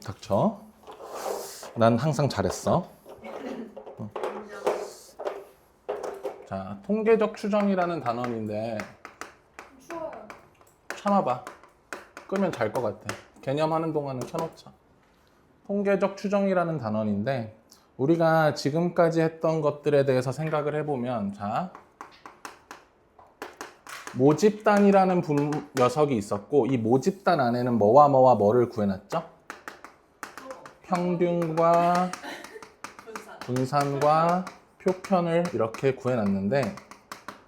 닥쳐. 난 항상 잘했어. 자, 통계적 추정이라는 단원인데 추워요. 참아봐. 끄면 잘 것 같아. 개념하는 동안은 켜놓자. 통계적 추정이라는 단원인데 우리가 지금까지 했던 것들에 대해서 생각을 해보면 자, 모집단이라는 녀석이 있었고 이 모집단 안에는 뭐와 뭐와 뭐를 구해놨죠? 평균과 분산과 표편을 이렇게 구해놨는데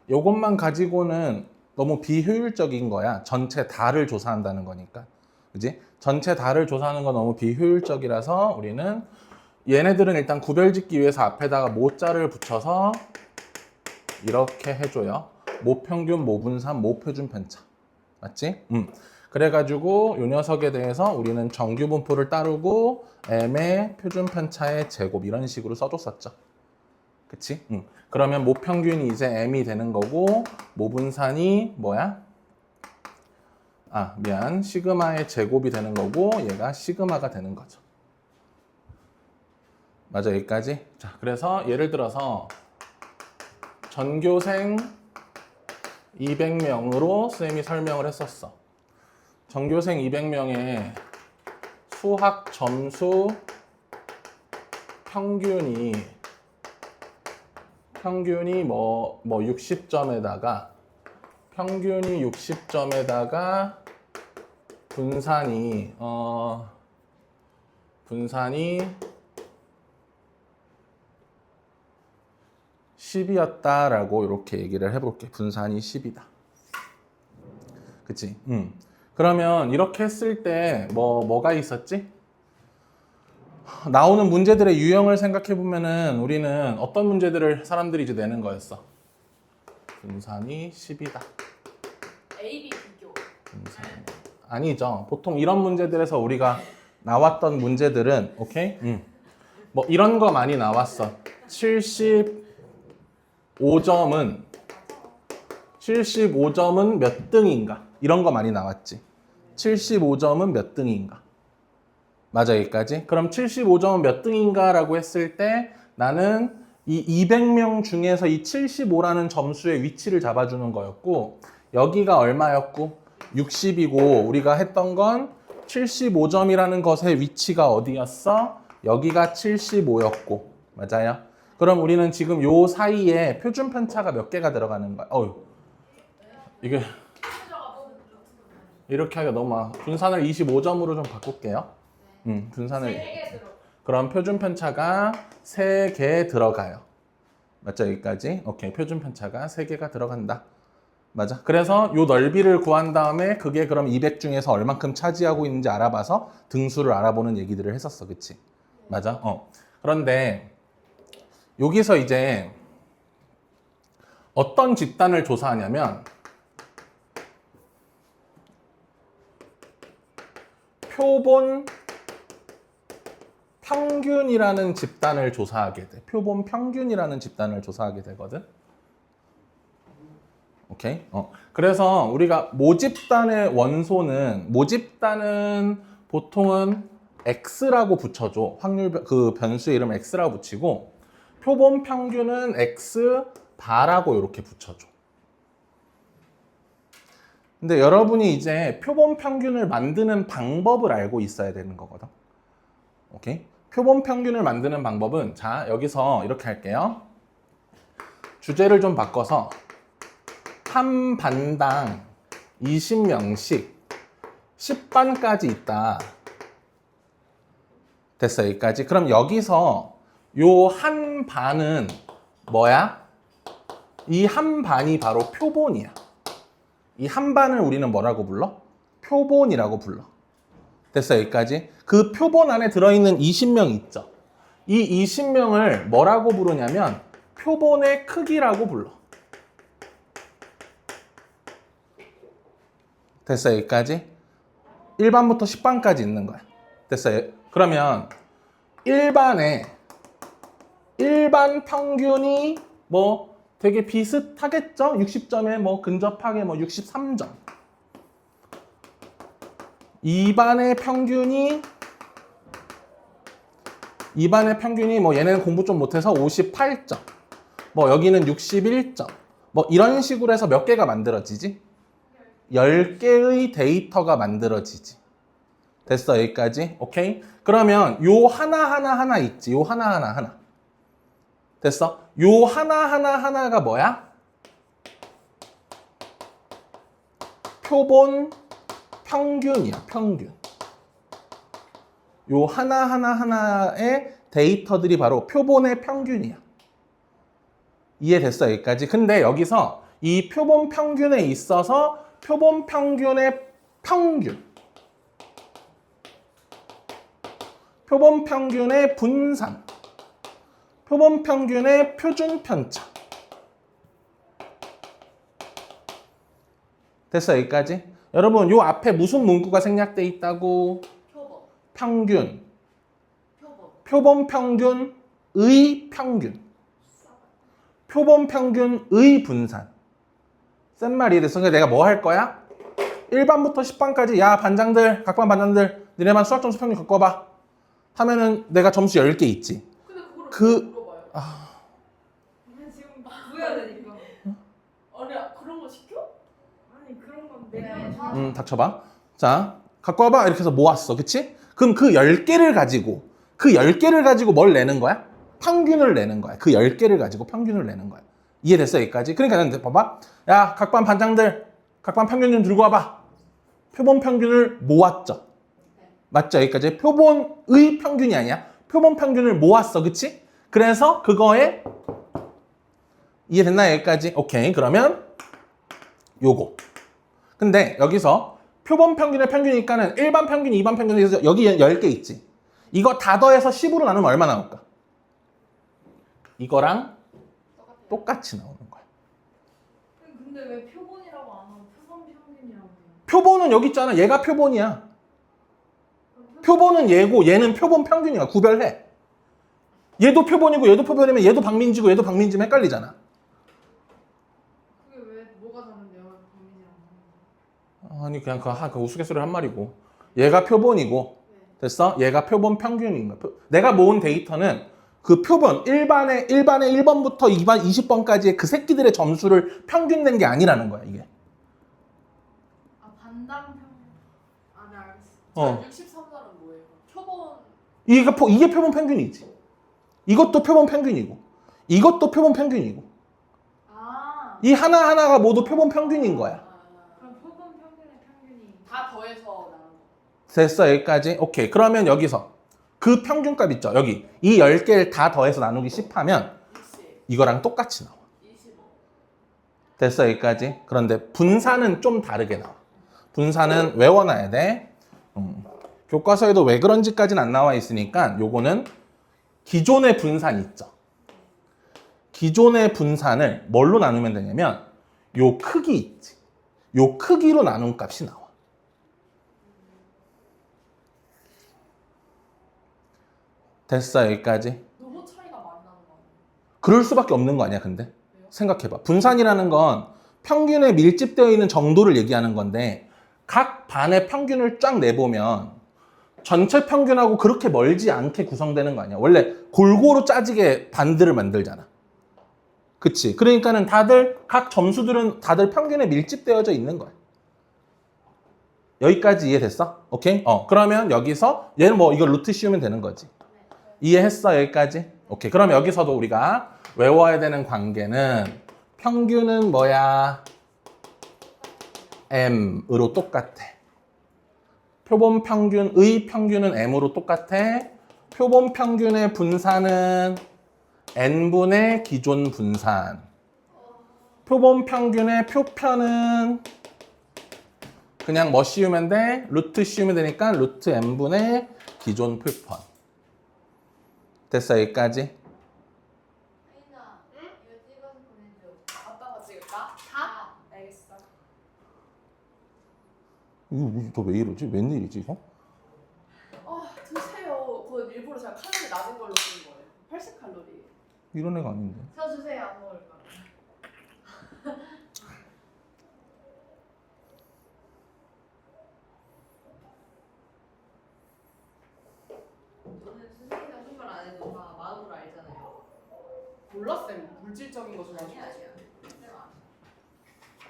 이것만 가지고는 너무 비효율적인 거야. 전체 다를 조사한다는 거니까. 그지? 전체 다를 조사하는 건 너무 비효율적이라서 우리는 얘네들은 일단 구별짓기 위해서 앞에다가 모자를 붙여서 이렇게 해줘요. 모평균, 모분산, 모표준 편차. 맞지? 그래가지고 이 녀석에 대해서 우리는 정규 분포를 따르고 m의 표준 편차의 제곱 이런 식으로 써줬었죠. 그치? 그러면 모평균이 이제 m이 되는 거고 모분산이 뭐야? 시그마의 제곱이 되는 거고 얘가 시그마가 되는 거죠. 맞아, 여기까지? 자, 그래서 예를 들어서 전교생 200명으로 쌤이 설명을 했었어. 전교생 200명의 수학 점수 평균이 60점에다가 평균이 60점에다가 분산이 10이었다라고 이렇게 얘기를 해볼게. 분산이 10이다. 그치? 그러면 이렇게 했을 때 뭐가 있었지? 나오는 문제들의 유형을 생각해 보면은 우리는 어떤 문제들을 사람들이 이제 내는 거였어? 분산이 10이다. A, B 비교. 아니죠. 보통 이런 문제들에서 우리가 나왔던 문제들은 오케이? 뭐 이런 거 많이 나왔어. 75점은 몇 등인가? 이런 거 많이 나왔지. 75점은 몇 등인가? 맞아, 여기까지? 그럼 75점은 몇 등인가? 라고 했을 때 나는 이 200명 중에서 이 75라는 점수의 위치를 잡아주는 거였고 여기가 얼마였고? 60이고 우리가 했던 건 75점이라는 것의 위치가 어디였어? 여기가 75였고 맞아요? 그럼 우리는 지금 요 사이에 표준 편차가 몇 개가 들어가는 거야? 이게 이렇게 하기가 너무 많아. 분산을 25점으로 좀 바꿀게요. 분산을 그럼 표준 편차가 3개 들어가요. 맞죠? 여기까지? 오케이. 표준 편차가 3개가 들어간다. 맞아. 그래서 요 넓이를 구한 다음에 그게 그럼 200 중에서 얼만큼 차지하고 있는지 알아봐서 등수를 알아보는 얘기들을 했었어. 그치? 맞아? 그런데 여기서 이제 어떤 집단을 조사하냐면 표본 평균이라는 집단을 조사하게 돼. 표본 평균이라는 집단을 조사하게 되거든. 오케이? 그래서 우리가 모집단의 원소는 모집단은 보통은 x라고 붙여줘. 확률 그 변수의 이름 x라고 붙이고 표본 평균은 x 바라고 이렇게 붙여줘. 근데 여러분이 이제 표본 평균을 만드는 방법을 알고 있어야 되는 거거든. 오케이? 표본 평균을 만드는 방법은 자, 여기서 이렇게 할게요. 주제를 좀 바꿔서 한 반당 20명씩 10반까지 있다. 됐어, 여기까지. 그럼 여기서 요 한 반은 뭐야? 이 한 반이 바로 표본이야. 이 한 반을 우리는 뭐라고 불러? 표본이라고 불러. 됐어, 여기까지. 그 표본 안에 들어있는 20명 있죠. 이 20명을 뭐라고 부르냐면 표본의 크기라고 불러. 됐어, 여기까지. 1반부터 10반까지 있는 거야. 됐어. 그러면 1반에 1반 평균이 뭐 되게 비슷하겠죠? 60점에 뭐 근접하게 뭐 63점. 2반의 평균이 입안의 평균이 뭐 얘네는 공부 좀 못해서 58점, 뭐 여기는 61점, 뭐 이런 식으로 해서 몇 개가 만들어지지? 10개의 데이터가 만들어지지. 됐어, 여기까지? 오케이? 그러면 요 하나 있지. 요 하나. 됐어? 요 하나가 뭐야? 표본 평균이야, 평균. 요 하나의 데이터들이 바로 표본의 평균이야. 이해됐어, 여기까지? 근데 여기서 이 표본 평균에 있어서 표본 평균의 평균, 표본 평균의 분산, 표본 평균의 표준 편차. 됐어, 여기까지? 여러분, 요 앞에 무슨 문구가 생략돼 있다고? 표본. 평균. 표본. 표본 평균의 평균. 표본 평균의 분산. 센 말이 됐어. 그러니까 내가 뭐 할 거야? 1반부터 10반까지 야, 반장들, 각반 반장들, 니네만 수학 점수 평균 갖고 와봐. 하면은 내가 점수 10개 있지. 근데 그거를 그- 물어봐요. 지금 구해야 되니까. 아니 그런 거 시켜? 아니 그런 건 네. 내가 닥쳐봐. 자, 갖고 와봐. 이렇게 해서 모았어. 그치? 그럼 그 10개를 가지고 뭘 내는 거야? 평균을 내는 거야. 그 10개를 가지고 평균을 내는 거야. 이해됐어, 여기까지? 그러니까 봐봐. 야, 각반 반장들, 각반 평균 좀 들고 와봐. 표본 평균을 모았죠. 맞죠? 여기까지? 표본의 평균이 아니야. 표본 평균을 모았어. 그치? 그래서 그거에 이해됐나, 여기까지? 오케이. 그러면 요거. 근데 여기서 표본 평균의 평균이니까는 1반 평균, 2반 평균에서 여기 10개 있지. 이거 다 더해서 10으로 나누면 얼마 나올까? 이거랑 똑같이 나오는 거야. 근데 왜 표본이라고 안 하고 표본 평균이라고 해요? 표본은 여기 있잖아. 얘가 표본이야. 표본은 얘고 얘는 표본 평균이야. 구별해. 얘도 표본이고 얘도 표본이면 얘도 박민지고 얘도 박민지면 헷갈리잖아. 그게 왜 뭐가 다른데요? 범인이랑 아니 그냥 그 우스갯소리 한 말이고 얘가 표본이고 됐어? 얘가 표본 평균인 거야. 내가 모은 데이터는 그 표본 1반의 1번부터 2반 20번까지의 그 새끼들의 점수를 평균 낸 게 아니라는 거야 이게. 아 반당 평균. 아 네 알겠어. 어. 63사는 뭐예요? 표본. 이게 표본 평균이지. 이것도 표본 평균이고 이것도 표본 평균이고 아 이 하나하나가 모두 표본 평균인 거야. 그럼 표본 평균의 평균이 다 더해서 나눈 거. 됐어, 여기까지? 오케이. 그러면 여기서 그 평균값 있죠? 여기 이 10개를 다 더해서 나누기 10 하면 20, 이거랑 똑같이 나와. 25. 됐어, 여기까지? 그런데 분산은 좀 다르게 나와. 분산은 외워놔야 돼. 교과서에도 왜 그런지까지는 안 나와 있으니까 요거는 기존의 분산 있죠? 기존의 분산을 뭘로 나누면 되냐면 요 크기 있지? 요 크기로 나눈 값이 나와. 됐어, 여기까지? 너무 차이가 많이 나는 거 아니에요? 그럴 수밖에 없는 거 아니야, 근데? 생각해봐. 분산이라는 건 평균에 밀집되어 있는 정도를 얘기하는 건데 각 반의 평균을 쫙 내보면 전체 평균하고 그렇게 멀지 않게 구성되는 거 아니야. 원래 골고루 짜지게 반들을 만들잖아. 그치? 그러니까는 각 점수들은 다들 평균에 밀집되어져 있는 거야. 여기까지 이해됐어? 오케이? 그러면 여기서 얘는 뭐 이거 루트 씌우면 되는 거지. 이해했어? 여기까지? 오케이. 그럼 여기서도 우리가 외워야 되는 관계는 평균은 뭐야? M으로 똑같아. 표본 평균의 평균은 M으로 똑같아. 표본 평균의 분산은 N분의 기존 분산. 표본 평균의 표편은 그냥 뭐 씌우면 돼? 루트 씌우면 되니까 루트 N분의 기존 표편. 됐어, 여기까지? 혜인아 이거 찍어서 보내줘. 아빠가 찍을까? 다? 알겠어. 이거 왜 이러지? 웬일이지 이거? 드세요. 그거 일부러 제가 칼로리 낮은 걸로 쓰는 거예요. 80칼로리. 이런 애가 아닌데. 저 주세요 안 먹을 거. 저는 선생님이랑 선물 안 몰랐어요. 물질적인 거 좋아하죠.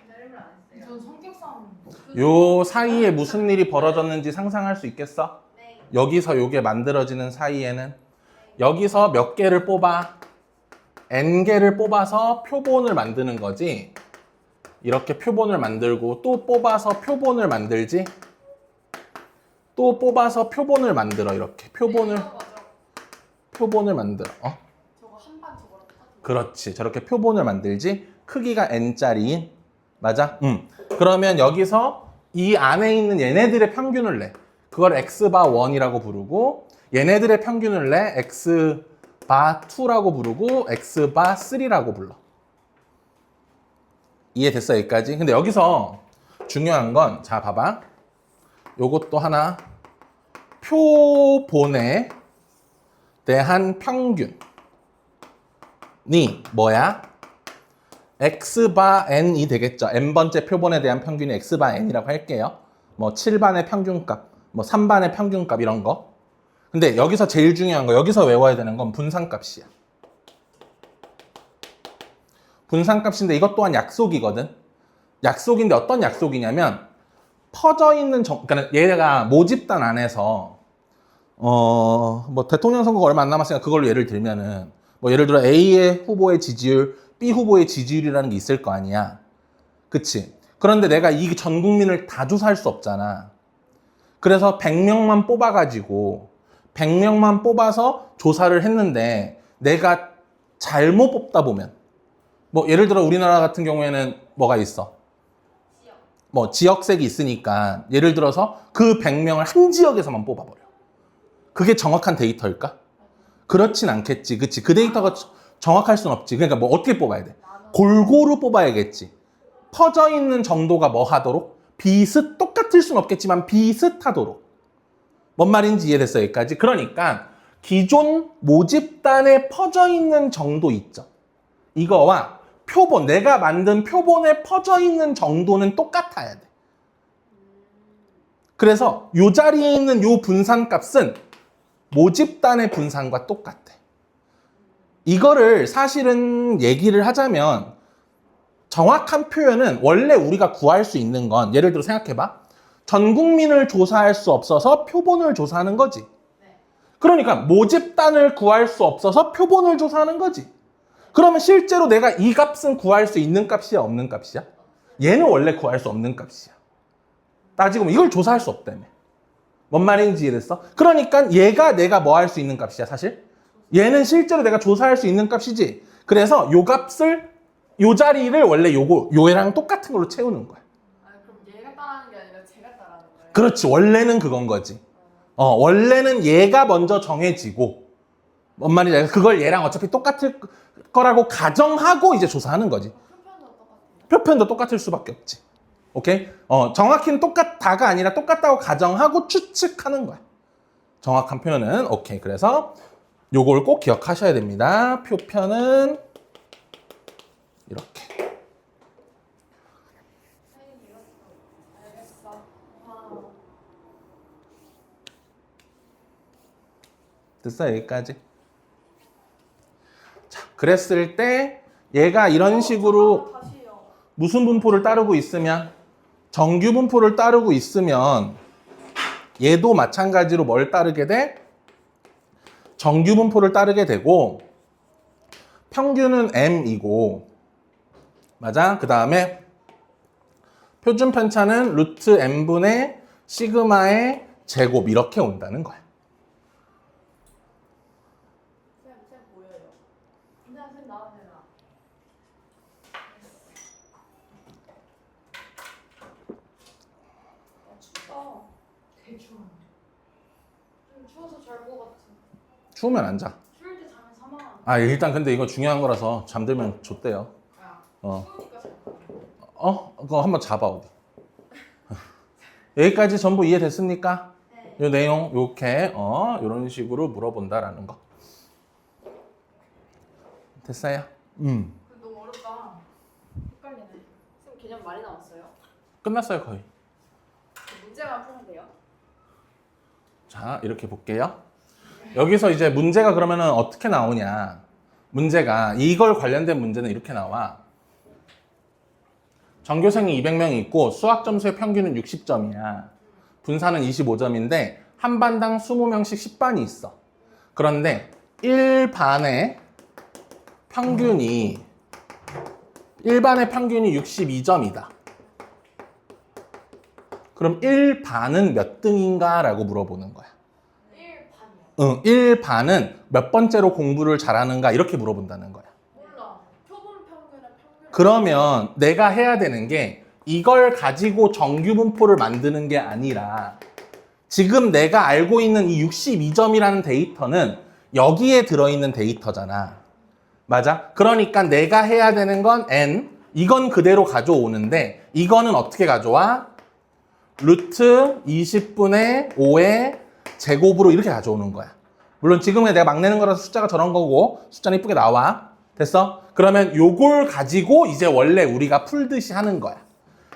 내림을 안 했어요. 전 성격상 요 사이에 무슨 일이 벌어졌는지 상상할 수 있겠어? 네. 여기서 요게 만들어지는 사이에는 여기서 몇 개를 뽑아? n개를 뽑아서 표본을 만드는 거지. 이렇게 표본을 만들고 또 뽑아서 표본을 만들지. 또 뽑아서 표본을 만들어. 이렇게 표본을 만들어. 저거 한반 저거랑 똑같은 거. 그렇지. 저렇게 표본을 만들지. 크기가 n짜리인. 맞아? 그러면 여기서 이 안에 있는 얘네들의 평균을 내. 그걸 x바1이라고 부르고 얘네들의 평균을 내 x바2라고 부르고 x바3라고 불러. 이해됐어 여기까지? 근데 여기서 중요한 건 자 봐봐. 요것도 하나 표본에 대한 평균이 뭐야? x바 n이 되겠죠. n번째 표본에 대한 평균이 x바 n이라고 할게요. 뭐 7반의 평균값, 뭐 3반의 평균값 이런 거. 근데 여기서 제일 중요한 거, 여기서 외워야 되는 건 분산값이야. 분산값인데 이것 또한 약속이거든. 약속인데 어떤 약속이냐면 퍼져 있는 그러니까 얘가 모집단 안에서 뭐 대통령 선거가 얼마 안 남았으니까 그걸로 예를 들면은 뭐 예를 들어 A의 후보의 지지율, B 후보의 지지율이라는 게 있을 거 아니야. 그치? 그런데 내가 이 전 국민을 다 조사할 수 없잖아. 그래서 100명만 뽑아가지고 100명만 뽑아서 조사를 했는데 내가 잘못 뽑다 보면 뭐 예를 들어 우리나라 같은 경우에는 뭐가 있어? 뭐 지역색이 있으니까 예를 들어서 그 100명을 한 지역에서만 뽑아버려. 그게 정확한 데이터일까? 그렇진 않겠지. 그치? 그 데이터가 정확할 순 없지. 그러니까 뭐 어떻게 뽑아야 돼? 골고루 뽑아야겠지. 퍼져 있는 정도가 뭐 하도록? 똑같을 순 없겠지만 비슷하도록. 뭔 말인지 이해됐어 여기까지? 그러니까 기존 모집단에 퍼져 있는 정도 있죠. 이거와 표본, 내가 만든 표본에 퍼져 있는 정도는 똑같아야 돼. 그래서 이 자리에 있는 이 분산값은 모집단의 분산과 똑같아. 이거를 사실은 얘기를 하자면 정확한 표현은 원래 우리가 구할 수 있는 건 예를 들어 생각해봐. 전 국민을 조사할 수 없어서 표본을 조사하는 거지. 그러니까 모집단을 구할 수 없어서 표본을 조사하는 거지. 그러면 실제로 내가 이 값은 구할 수 있는 값이야, 없는 값이야? 얘는 원래 구할 수 없는 값이야. 따지고 보면 이걸 조사할 수 없다며. 뭔 말인지 이해됐어? 그러니까 얘가 내가 뭐 할 수 있는 값이야, 사실? 얘는 실제로 내가 조사할 수 있는 값이지. 그래서 요 값을, 요 자리를 원래 요애랑 똑같은 걸로 채우는 거야. 그럼 얘가 따라하는 게 아니라 제가 따라하는 거예요? 그렇지. 원래는 그건 거지. 원래는 얘가 먼저 정해지고, 뭔 말인지 알겠어? 그걸 얘랑 어차피 똑같을 거라고 가정하고 이제 조사하는 거지. 표편도 똑같아요. 표편도 똑같을 수밖에 없지. 오케이? 정확히는 똑같다가 아니라 똑같다고 가정하고 추측하는 거야. 정확한 표현은. 오케이. 그래서 요걸 꼭 기억하셔야 됩니다. 표편은 이렇게. 알겠어. 됐어? 여기까지. 자, 그랬을 때 얘가 이런 식으로 다시요. 무슨 분포를 따르고 있으면 정규 분포를 따르고 있으면 얘도 마찬가지로 뭘 따르게 돼? 정규 분포를 따르게 되고 평균은 m이고 맞아? 그 다음에 표준 편차는 루트 m분의 시그마의 제곱 이렇게 온다는 거야. 쌤 보여요. 쌤 나와주세요. 춥다. 되게 추워. 좀 추워서 잘 것 같아. 추우면 앉아. 추울 때 자면 사망하는. 아 일단 근데 이거 중요한 거라서 잠들면 좋대요. 추우니까 잘 거. 그거 한번 잡아 어디. 여기까지 전부 이해됐습니까? 네. 요 내용 요렇게 이런 식으로 물어본다라는 거. 됐어요? 너무 어렵다. 헷갈리네. 쌤 개념 많이 나왔어요? 끝났어요 거의. 문제만 풀면 돼요? 자 이렇게 볼게요. 여기서 이제 문제가 그러면은 어떻게 나오냐? 문제가 이걸 관련된 문제는 이렇게 나와. 전교생이 200명이 있고 수학 점수의 평균은 60점이야. 분산은 25점인데 한 반당 20명씩 10반이 있어. 그런데 1반의 평균이 62점이다. 그럼 1반은 몇 등인가? 라고 물어보는 거야. 1반이요. 1반은 몇 번째로 공부를 잘하는가? 이렇게 물어본다는 거야. 몰라. 표본 평균은 평균. 그러면 내가 해야 되는 게 이걸 가지고 정규 분포를 만드는 게 아니라 지금 내가 알고 있는 이 62점이라는 데이터는 여기에 들어있는 데이터잖아. 맞아? 그러니까 내가 해야 되는 건 n, 이건 그대로 가져오는데 이거는 어떻게 가져와? 루트 20분의 5의 제곱으로 이렇게 가져오는 거야. 물론 지금은 내가 막 내는 거라서 숫자가 저런 거고 숫자는 이쁘게 나와. 됐어? 그러면 요걸 가지고 이제 원래 우리가 풀듯이 하는 거야.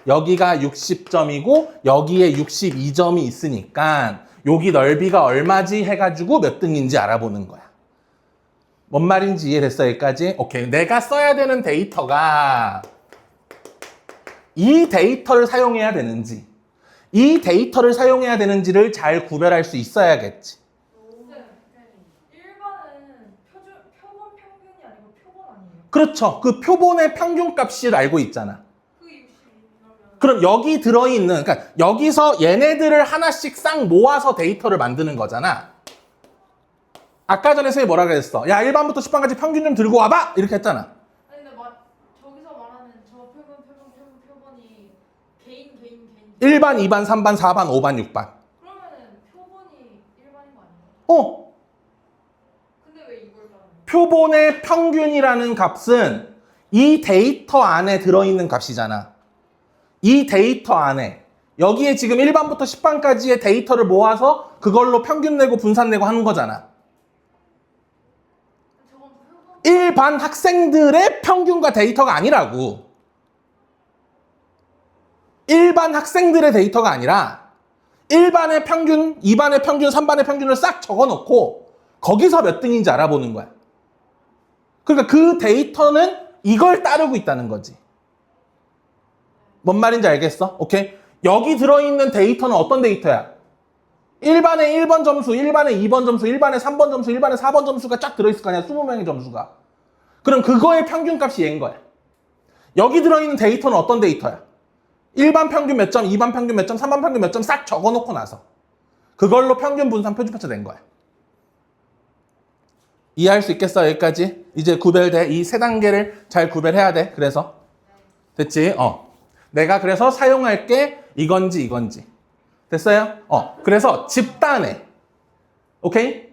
여기가 60점이고 여기에 62점이 있으니까 여기 넓이가 얼마지 해가지고 몇 등인지 알아보는 거야. 뭔 말인지 이해됐어 여기까지? 오케이. 내가 써야 되는 데이터가 이 데이터를 사용해야 되는지 이 데이터를 사용해야 되는지를 잘 구별할 수 있어야겠지. 네. 1반은 표본 평균이 아니고 표본 아니에요? 그렇죠. 그 표본의 평균값을 알고 있잖아. 그 62면 그럼 여기 들어있는, 그러니까 여기서 얘네들을 하나씩 싹 모아서 데이터를 만드는 거잖아. 아까 전에 선생님이 뭐라 그랬어? 야, 1반부터 10반까지 평균 좀 들고 와봐! 이렇게 했잖아. 아니 근데 저기서 말하는 저 표본이 개인 1반, 2반, 3반, 4반, 5반, 6반. 그러면은 표본이 1반인 거 아니에요? 어, 근데 왜 이걸 따르는 거예요? 표본의 평균이라는 값은 이 데이터 안에 들어있는 값이잖아. 이 데이터 안에. 여기에 지금 1반부터 10반까지의 데이터를 모아서 그걸로 평균 내고 분산 내고 하는 거잖아. 저건 표본 일반 학생들의 평균과 데이터가 아니라고. 일반 학생들의 데이터가 아니라 1반의 평균, 2반의 평균, 3반의 평균을 싹 적어놓고 거기서 몇 등인지 알아보는 거야. 그러니까 그 데이터는 이걸 따르고 있다는 거지. 뭔 말인지 알겠어? 오케이? 여기 들어있는 데이터는 어떤 데이터야? 1반에 1번 점수, 1반에 2번 점수, 1반에 3번 점수, 1반에 4번 점수가 쫙 들어있을 거 아니야. 20명의 점수가. 그럼 그거의 평균값이 얘인 거야. 여기 들어있는 데이터는 어떤 데이터야? 1반 평균 몇 점, 2반 평균 몇 점, 3반 평균 몇 점 싹 적어놓고 나서 그걸로 평균 분산 표준편차 낸 거야. 이해할 수 있겠어? 여기까지? 이제 구별돼. 이 세 단계를 잘 구별해야 돼. 그래서 됐지? 내가 그래서 사용할 게 이건지 이건지. 됐어요? 그래서 집단의, 오케이?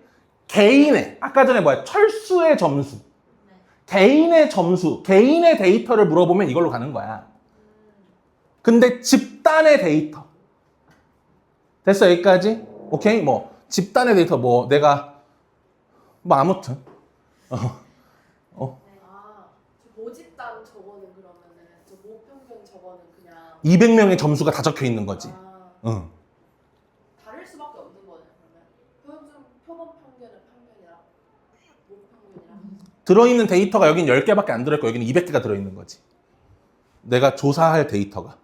개인의, 아까 전에 뭐야? 철수의 점수. 개인의 점수, 개인의 데이터를 물어보면 이걸로 가는 거야. 근데 집단의 데이터. 됐어? 여기까지? 오케이? 뭐, 집단의 데이터, 뭐, 내가, 뭐, 아무튼. 아, 저 모집단 저거는 그러면은 저 모평균 저거는 그냥 200명의 점수가 다 적혀 있는 거지. 응. 다를 수밖에 없는 거네 그러면 표본 평균은 평균이랑 모평균이랑 들어있는 데이터가 여긴 10개밖에 안 들어있고 여기는 200개가 들어있는 거지. 내가 조사할 데이터가.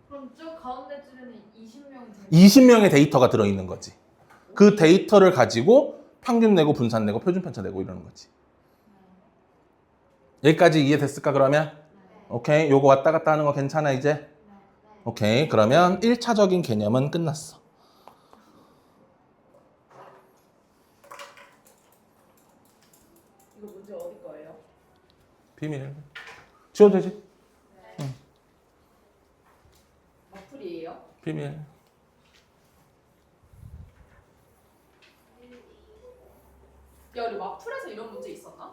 그럼 쭉 가운데 줄에는 20명이 20명의 데이터가 들어있는 거지. 그 데이터를 가지고 평균 내고 분산 내고 표준 편차 내고 이러는 거지. 여기까지 이해됐을까 그러면? 오케이. 요거 왔다 갔다 하는 거 괜찮아 이제? 오케이. 그러면 1차적인 개념은 끝났어. 이거 문제 어디 거예요? 비밀. 지워도 되지? 마플이에요? 비밀. 야 우리 마플에서 이런 문제 있었나?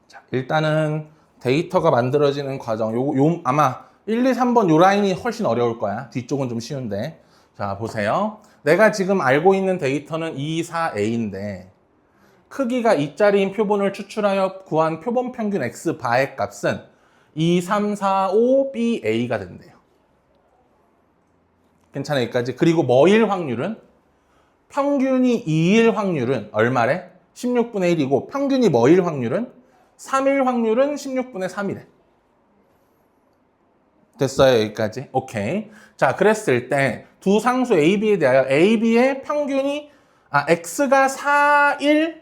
자, 일단은 데이터가 만들어지는 과정. 아마 1, 2, 3번 요 라인이 훨씬 어려울 거야. 뒤쪽은 좀 쉬운데. 자, 보세요. 내가 지금 알고 있는 데이터는 2, 4, A인데 크기가 2짜리인 표본을 추출하여 구한 표본 평균 X 바의 값은 2, 3, 4, 5, B, A가 된대요. 괜찮아, 여기까지. 그리고 뭐일 확률은? 평균이 2일 확률은 얼마래? 16분의 1이고 평균이 뭐일 확률은? 3일 확률은 16분의 3이래. 됐어요, 여기까지? 오케이. 자, 그랬을 때 두 상수 A, B에 대하여 A, B의 평균이 X가 4일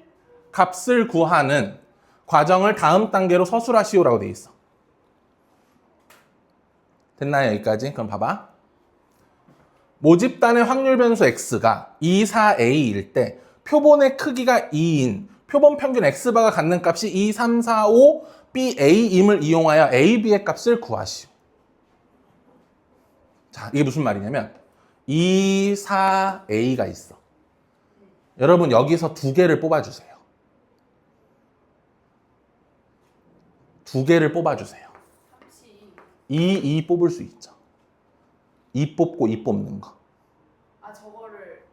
값을 구하는 과정을 다음 단계로 서술하시오라고 돼 있어. 됐나요, 여기까지? 그럼 봐봐. 모집단의 확률 변수 X가 2, 4A일 때 표본의 크기가 2인 표본 평균 X바가 갖는 값이 2, 3, 4, 5, BA임을 이용하여 A, B의 값을 구하시오. 자, 이게 무슨 말이냐면 2, 4A가 있어. 여러분 여기서 두 개를 뽑아주세요. 두 개를 뽑아주세요. 2 뽑을 수 있죠. 2 뽑고 2 뽑는 거. 저거를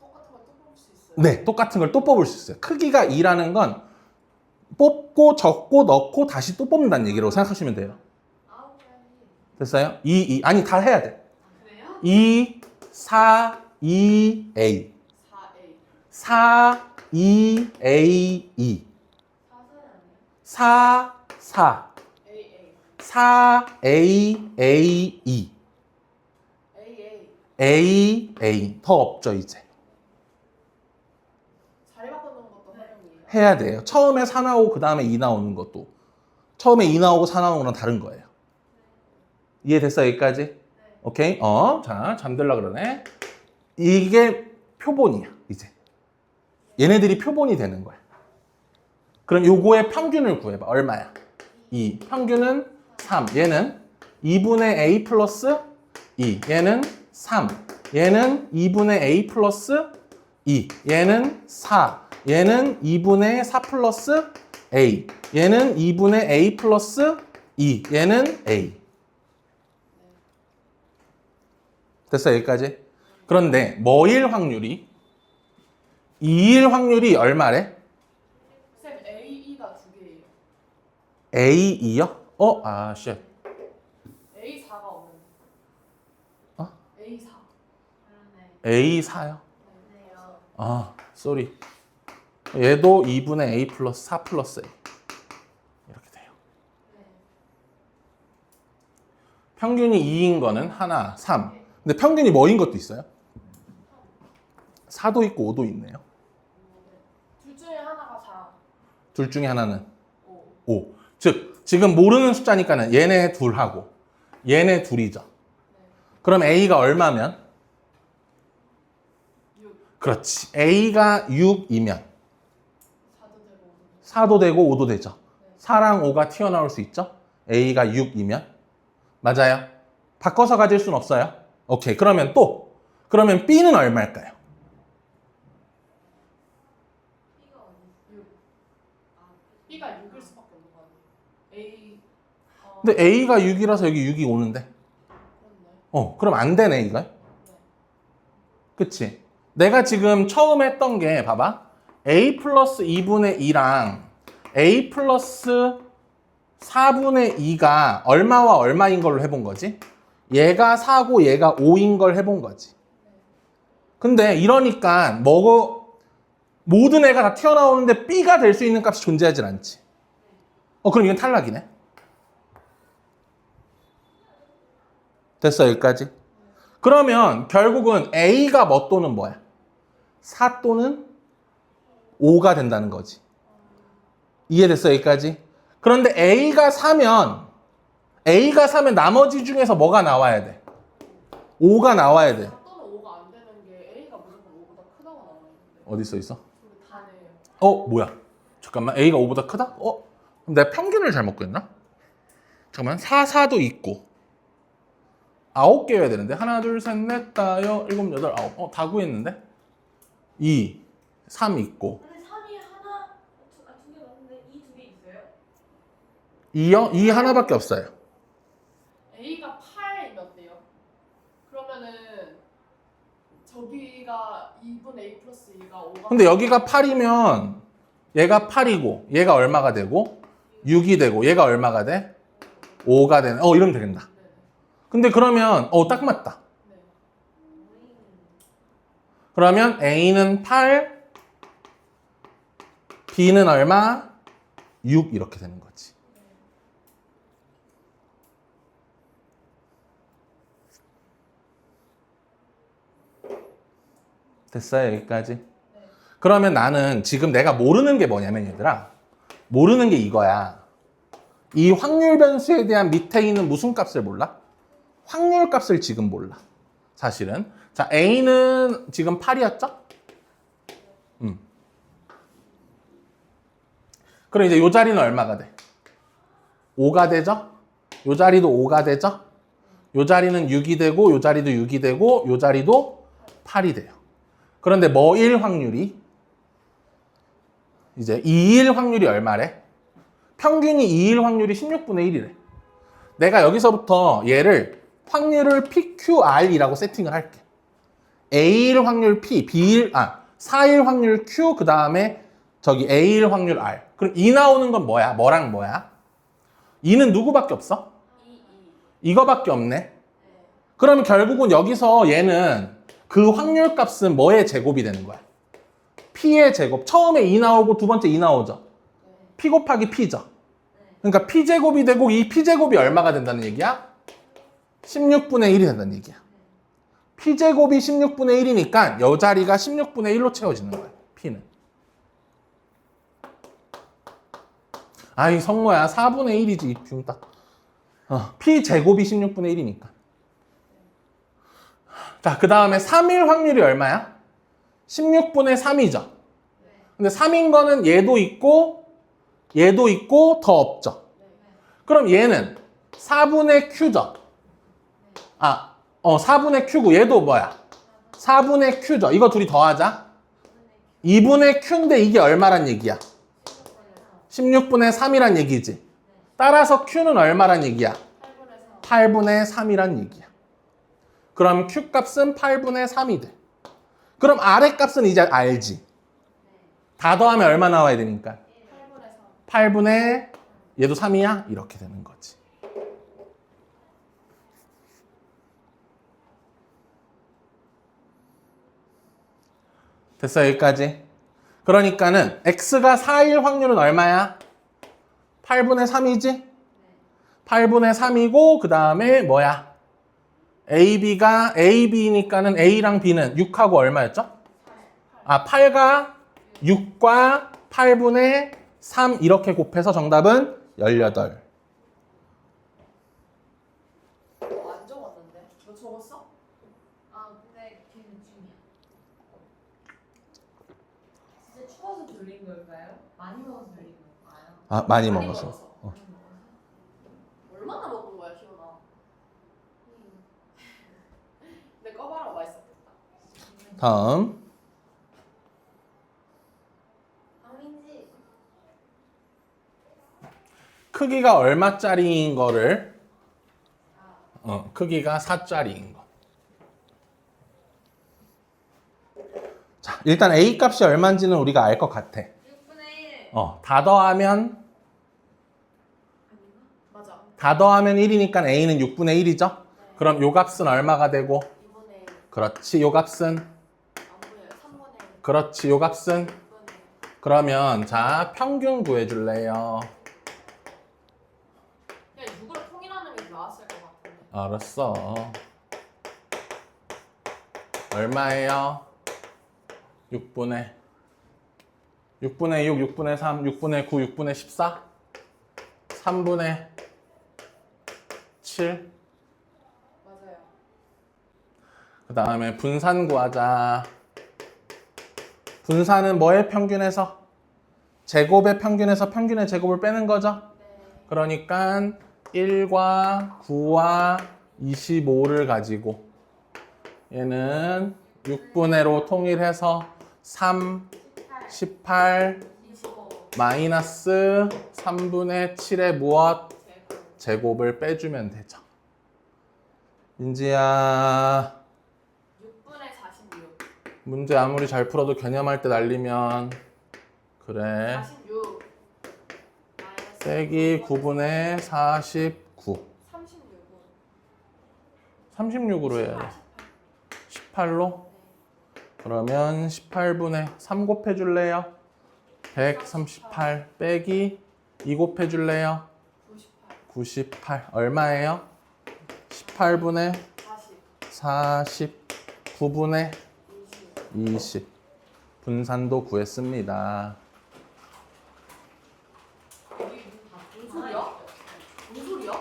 똑같은 걸 또 뽑을 수 있어요? 네, 똑같은 걸 또 뽑을 수 있어요. 크기가 2라는 건 뽑고 적고 넣고 다시 또 뽑는다는 얘기라고 생각하시면 돼요. 됐어요? 2. 아니, 다 해야 돼. 그래요? 2, 4, 2A. 4, 2, A, 2. 4, 4. 4, A, A, 2. A, A. 더 없죠, 이제. 자리 바꿔놓은 것도 활용이에요? 해야 돼요. 처음에 4 나오고 그 다음에 2 나오는 것도. 처음에 2 나오고 4 나오는 거랑 다른 거예요. 이해됐어, 여기까지? 오케이? 자, 잠들라 그러네. 이게 표본이야, 이제. 얘네들이 표본이 되는 거야. 그럼 요거의 평균을 구해봐. 얼마야? 2. 평균은 3. 얘는 2분의 A 플러스 2. 얘는 3. 얘는 2분의 A 플러스 2. 얘는 4. 얘는 2분의 4 플러스 A. 얘는 2분의 A 플러스 2. 얘는 A. 됐어, 여기까지? 그런데 뭐일 확률이? 2일 확률이 얼마래? 쌤, AE가 두 개예요. A2요? 쉣. A4가 없는데. 어? A4. A4요? 쏘리. 얘도 2분의 A 플러스 4 플러스 A. 이렇게 돼요. 평균이 2인 거는 하나, 3. 근데 평균이 뭐인 것도 있어요? 4도 있고 5도 있네요. 둘 중에 하나가 4. 둘 중에 하나는 5. 5. 즉, 지금 모르는 숫자니까는 얘네 둘하고 얘네 둘이죠. 그럼 A가 얼마면? 6. 그렇지. A가 6이면 4도 되고 5도 되고. 4도 되고 5도 되죠. 4랑 5가 튀어나올 수 있죠. A가 6이면. 맞아요. 바꿔서 가질 수는 없어요. 오케이. 그러면 B는 얼마일까요? B가 6일 수밖에 없는 거 아니에요? A. 근데 A가 6이라서 여기 6이 오는데. 그렇네. 그럼 안 되네, 이거. 그치? 내가 지금 처음 했던 게, 봐봐. A 플러스 2분의 2랑 A 플러스 4분의 2가 얼마와 얼마인 걸로 해본 거지? 얘가 4고 얘가 5인 걸 해본 거지. 근데 이러니까 모든 애가 다 튀어나오는데 B가 될 수 있는 값이 존재하질 않지. 그럼 이건 탈락이네. 됐어, 여기까지? 그러면 결국은 A가 뭐 또는 뭐야? 4 또는 5가 된다는 거지. 이해됐어, 여기까지? 그런데 A가 4면 나머지 중에서 뭐가 나와야 돼? 5가 나와야 돼. 4 또는 5가 안 되는 게 A가 무조건 5보다 크다고 나와 있는데. 어디 써 있어? 저기 다네요. 뭐야? 잠깐만, A가 5보다 크다? 그럼 내가 평균을 잘못 구했나? 잠깐만, 4, 4도 있고 9개여야 되는데 하나, 둘, 셋, 넷, 다, 여, 일곱, 여덟, 아홉. 다 구했는데? 2, 3 있고 근데 3이 하나, 두 개 넣었는데 이 두 개 있어요? 2요? 2 하나밖에 없어요. A가 8이면 어때요? 그러면은 저기가 2분의 A 플러스 2가 5가. 근데 여기가 8이면 얘가 8이고 얘가 얼마가 되고 6이 되고 얘가 얼마가 돼? 5가 되네. 이러면 되겠다. 네. 근데 그러면 딱 맞다. 네. 그러면 A는 8, B는 얼마? 6 이렇게 되는 거지. 됐어요, 여기까지? 그러면 나는 지금 내가 모르는 게 뭐냐면 얘들아, 모르는 게 이거야. 이 확률 변수에 대한 밑에 있는 무슨 값을 몰라? 확률 값을 지금 몰라. 사실은. 자, A는 지금 8이었죠? 그럼 이제 이 자리는 얼마가 돼? 5가 되죠? 이 자리도 5가 되죠? 이 자리는 6이 되고, 이 자리도 6이 되고, 이 자리도 8이 돼요. 그런데 뭐일 확률이? 이제 2일 확률이 얼마래? 평균이 2일 확률이 16분의 1이래. 내가 여기서부터 얘를 확률을 PQR이라고 세팅을 할게. A일 확률 P, 4일 확률 Q, 그 다음에 저기 A일 확률 R. 그럼 2 나오는 건 뭐야? 뭐랑 뭐야? 2는 누구밖에 없어? 이거밖에 없네. 그러면 결국은 여기서 얘는 그 확률 값은 뭐의 제곱이 되는 거야? P의 제곱. 처음에 2 나오고 두 번째 2 나오죠? P 곱하기 P죠. 그러니까 P제곱이 되고 이 P제곱이 얼마가 된다는 얘기야? 16분의 1이 된다는 얘기야. P제곱이 16분의 1이니까 이 자리가 16분의 1로 채워지는 거야. P는. 아이 성모야 4분의 1이지 이 비움 딱. P제곱이 16분의 1이니까. 자, 그 다음에 3일 확률이 얼마야? 16분의 3이죠. 근데 3인 거는 얘도 있고 더 없죠. 그럼 얘는 4분의 Q죠. 4분의 Q고 얘도 뭐야? 4분의 Q죠. 이거 둘이 더하자. 2분의 Q인데 이게 얼마란 얘기야? 16분의 3이란 얘기지. 따라서 Q는 얼마란 얘기야? 8분의 3이란 얘기야. 그럼 Q 값은 8분의 3이 돼. 그럼 R의 값은 이제 알지. 다 더하면 얼마 나와야 되니까? 8분의 얘도 3이야? 이렇게 되는 거지. 됐어 여기까지? 그러니까는 X가 4일 확률은 얼마야? 8분의 3이지? 8분의 3이고 그 다음에 뭐야? AB니까는 A랑 B는 6하고 얼마였죠? 8가 6과 8분의 3 이렇게 곱해서 정답은 18. 안 적었는데? 너 적었어? 근데 걔는 중이야. 진짜 추워서 졸린 걸까요? 많이 먹어서 졸린 걸까요? 많이 먹었어. 얼마나 먹은 거야, 기현아? 근데 꺼바랑 맛있었겠다. 다음. 아민지. 크기가 얼마짜리인 거를 크기가 4짜리인 거. 자, 일단 A 값이 얼마인지는 우리가 알 것 같아. 6분의 1. 다 더하면 맞아. 다 더하면 1이니까 A는 6분의 1이죠? 그럼 요 값은 얼마가 되고? 2분의 1. 그렇지, 요 값은? 안 보여요. 3분의 1. 그렇지, 요 값은? 6분의 1. 그러면 자, 평균 구해줄래요? 그냥 6을 통일하는 게 나았을 것 같은데. 알았어. 얼마예요? 6분의 6, 6분의 3, 6분의 9, 6분의 14? 3분의 7? 맞아요. 그 다음에 분산 구하자. 분산은 뭐의 평균에서? 제곱의 평균에서 평균의 제곱을 빼는 거죠? 네. 그러니까 1과 9와 25를 가지고 얘는 6분의로 통일해서 3, 18, 25. 마이너스 3분의 7의 무엇? 제곱. 제곱을 빼주면 되죠. 민지야, 6분의 46. 문제 아무리 잘 풀어도 개념할 때 날리면 그래. 46. 마이너스 빼기 9분의 49. 36은 36으로 해야 돼. 18로? 그러면 18분의 3 곱해줄래요? 138 빼기 2 곱해줄래요? 98 얼마예요? 18분의 40 9분의 20 분산도 구했습니다. 무슨 소리야? 무슨 소리야?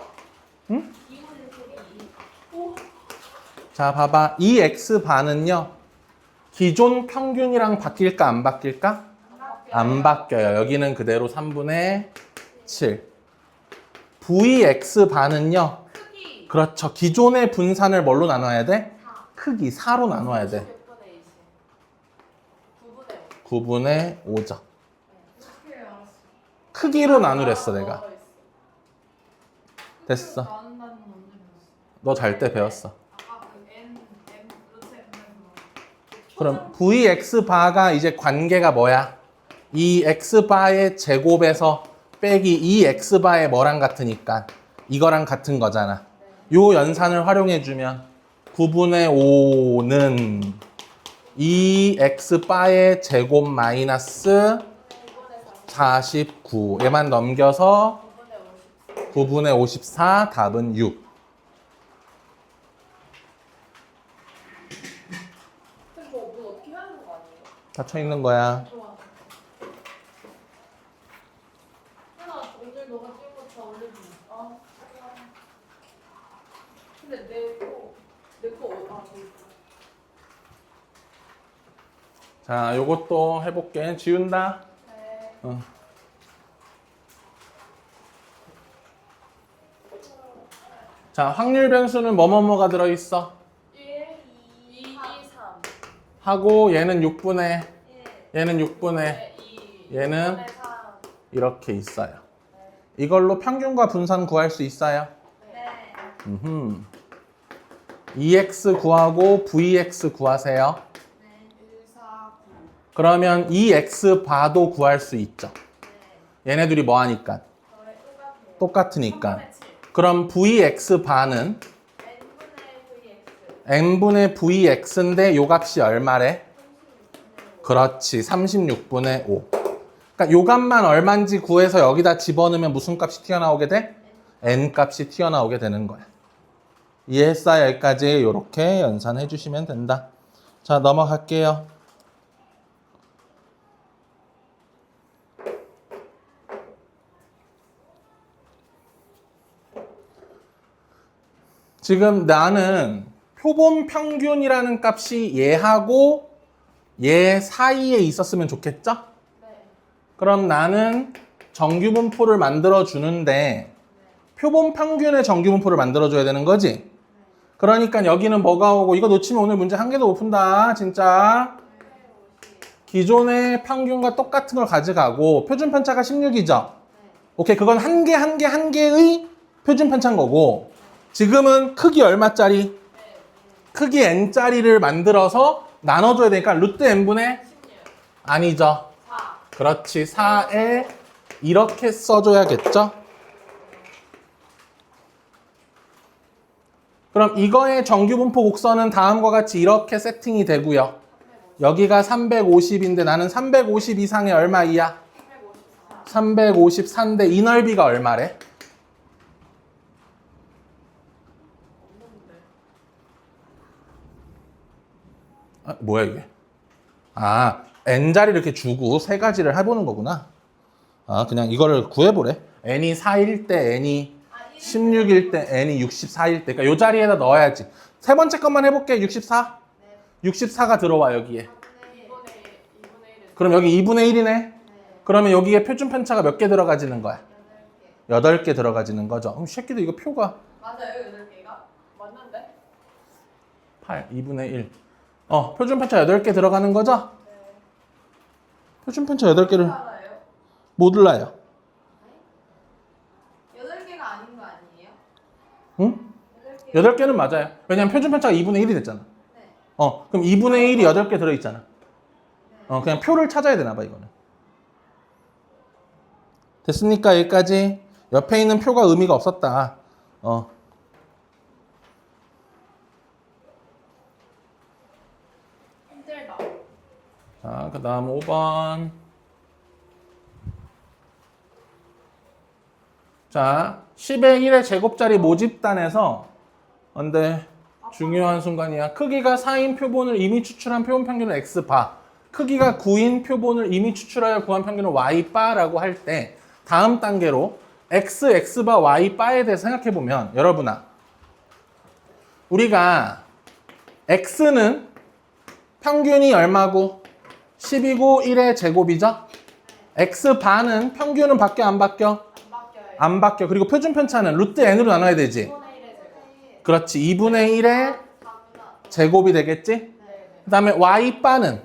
응? 2분의 3이 자, 봐봐. 이 x반은요. 기존 평균이랑 바뀔까 안 바뀔까? 안 바뀌어요. 여기는 그대로 3분의 7. vx반은요. 크기 그렇죠. 기존의 분산을 뭘로 나눠야 돼? 크기 4로 나눠야 돼. 9분의 5죠. 어떻게 알았어? 크기로 나누랬어, 내가. 됐어. 나눈다는 건 언제 배웠어? 너 잘 때 배웠어. 아까 그 n 루트 n에서 그럼 vx바가 이제 관계가 뭐야? 이 x바의 제곱에서 빼기 이 x바의 뭐랑 같으니까 이거랑 같은 거잖아. 요 연산을 활용해주면 9분의 5는 이 x바의 제곱 마이너스 49 얘만 넘겨서 9분의 54 답은 6. 그럼 저거 뭐 어떻게 해야 되는 거 아니에요? 닫혀 있는 거야. 좋아. 하나 오늘 너가 찍은 거 다 올려주면. 어. 근데 내거 저기 있어. 자, 요것도 해볼게. 지운다. 네. 어. 자, 확률 변수는 뭐뭐뭐가 들어있어? 1, 2, 3. 하고 얘는 6분의 얘는 6분의 2. 얘는 3. 이렇게 있어요. 이걸로 평균과 분산 구할 수 있어요? 네. 음흠. EX 구하고 VX 구하세요. 1, 4, 9. 그러면 EX 바도 구할 수 있죠. 얘네들이 뭐 하니까? 똑같으니까. 그럼 VX 바는 n분의 VX인데 요 값이 얼마래? 그렇지. 36분의 5. 그러니까 요 값만 얼마인지 구해서 여기다 집어넣으면 무슨 값이 튀어나오게 돼? n 값이 튀어나오게 되는 거야. 이해했어요? 여기까지 이렇게 연산해 주시면 된다. 자, 넘어갈게요. 지금 나는 표본 평균이라는 값이 얘하고 얘 사이에 있었으면 좋겠죠? 네. 그럼 나는 정규분포를 만들어 주는데 표본 평균의 정규분포를 만들어 줘야 되는 거지? 그러니까 여기는 뭐가 오고 이거 놓치면 오늘 문제 한 개도 못 푼다 진짜. 기존의 평균과 똑같은 걸 가져가고 표준 편차가 16이죠? 오케이, 그건 한 개의 표준 편차인 거고 지금은 크기 얼마짜리? 크기 n짜리를 만들어서 나눠줘야 되니까 루트 n분의 16. 아니죠. 4. 그렇지. 4에 이렇게 써줘야겠죠? 그럼 이거의 정규분포 곡선은 다음과 같이 이렇게 세팅이 되고요. 여기가 350인데 나는 350 이상의 얼마 이야? 354인데 이 넓이가 얼마래? 아, 뭐야 이게? 아, n자리를 이렇게 주고 세 가지를 해보는 거구나. 아, 그냥 이거를 구해보래. n이 4일 때 n이 16일 때 n이 64일 때. 그러니까 이 자리에다 넣어야지. 세 번째 것만 해볼게. 64? 64가 들어와 여기에. 2분의 1. 그럼 여기 2분의 1이네. 그러면 여기에 표준 편차가 몇 개 들어가지는 거야? 8개 들어가지는 거죠. 그럼 새끼들 이거 표가 맞아요, 8개가? 맞는데? 8, 2분의 1. 표준 편차 8개 들어가는 거죠? 표준 편차 8개를 알아요? 못 올라요. 8개가 아닌 거 아니에요? 응? 8개는 맞아요. 왜냐면 표준 편차가 2분의 1이 됐잖아. 그럼 2분의 1이 8개 들어있잖아. 그냥 표를 찾아야 되나 봐, 이거는. 됐습니까? 여기까지. 옆에 있는 표가 의미가 없었다. 힘들다. 자, 그 다음 5번. 자, 10의 1의 제곱자리 모집단에서 근데 중요한 순간이야. 크기가 4인 표본을 이미 추출한 표본 평균을 X바, 크기가 9인 표본을 이미 추출하여 구한 평균을 Y바라고 할 때 다음 단계로 X, X바, Y바에 대해서 생각해보면 여러분아, 우리가 X는 평균이 얼마고 10이고 1의 제곱이죠? X바는 평균은 바뀌어 안 바뀌어? 안 바뀌어요. 안 바뀌어. 그리고 표준 편차는 루트 n으로 나눠야 되지. 2분의 1의 제곱. 그렇지. 2분의 1의 4분의 제곱이 되겠지? 네. 그 다음에 Y바는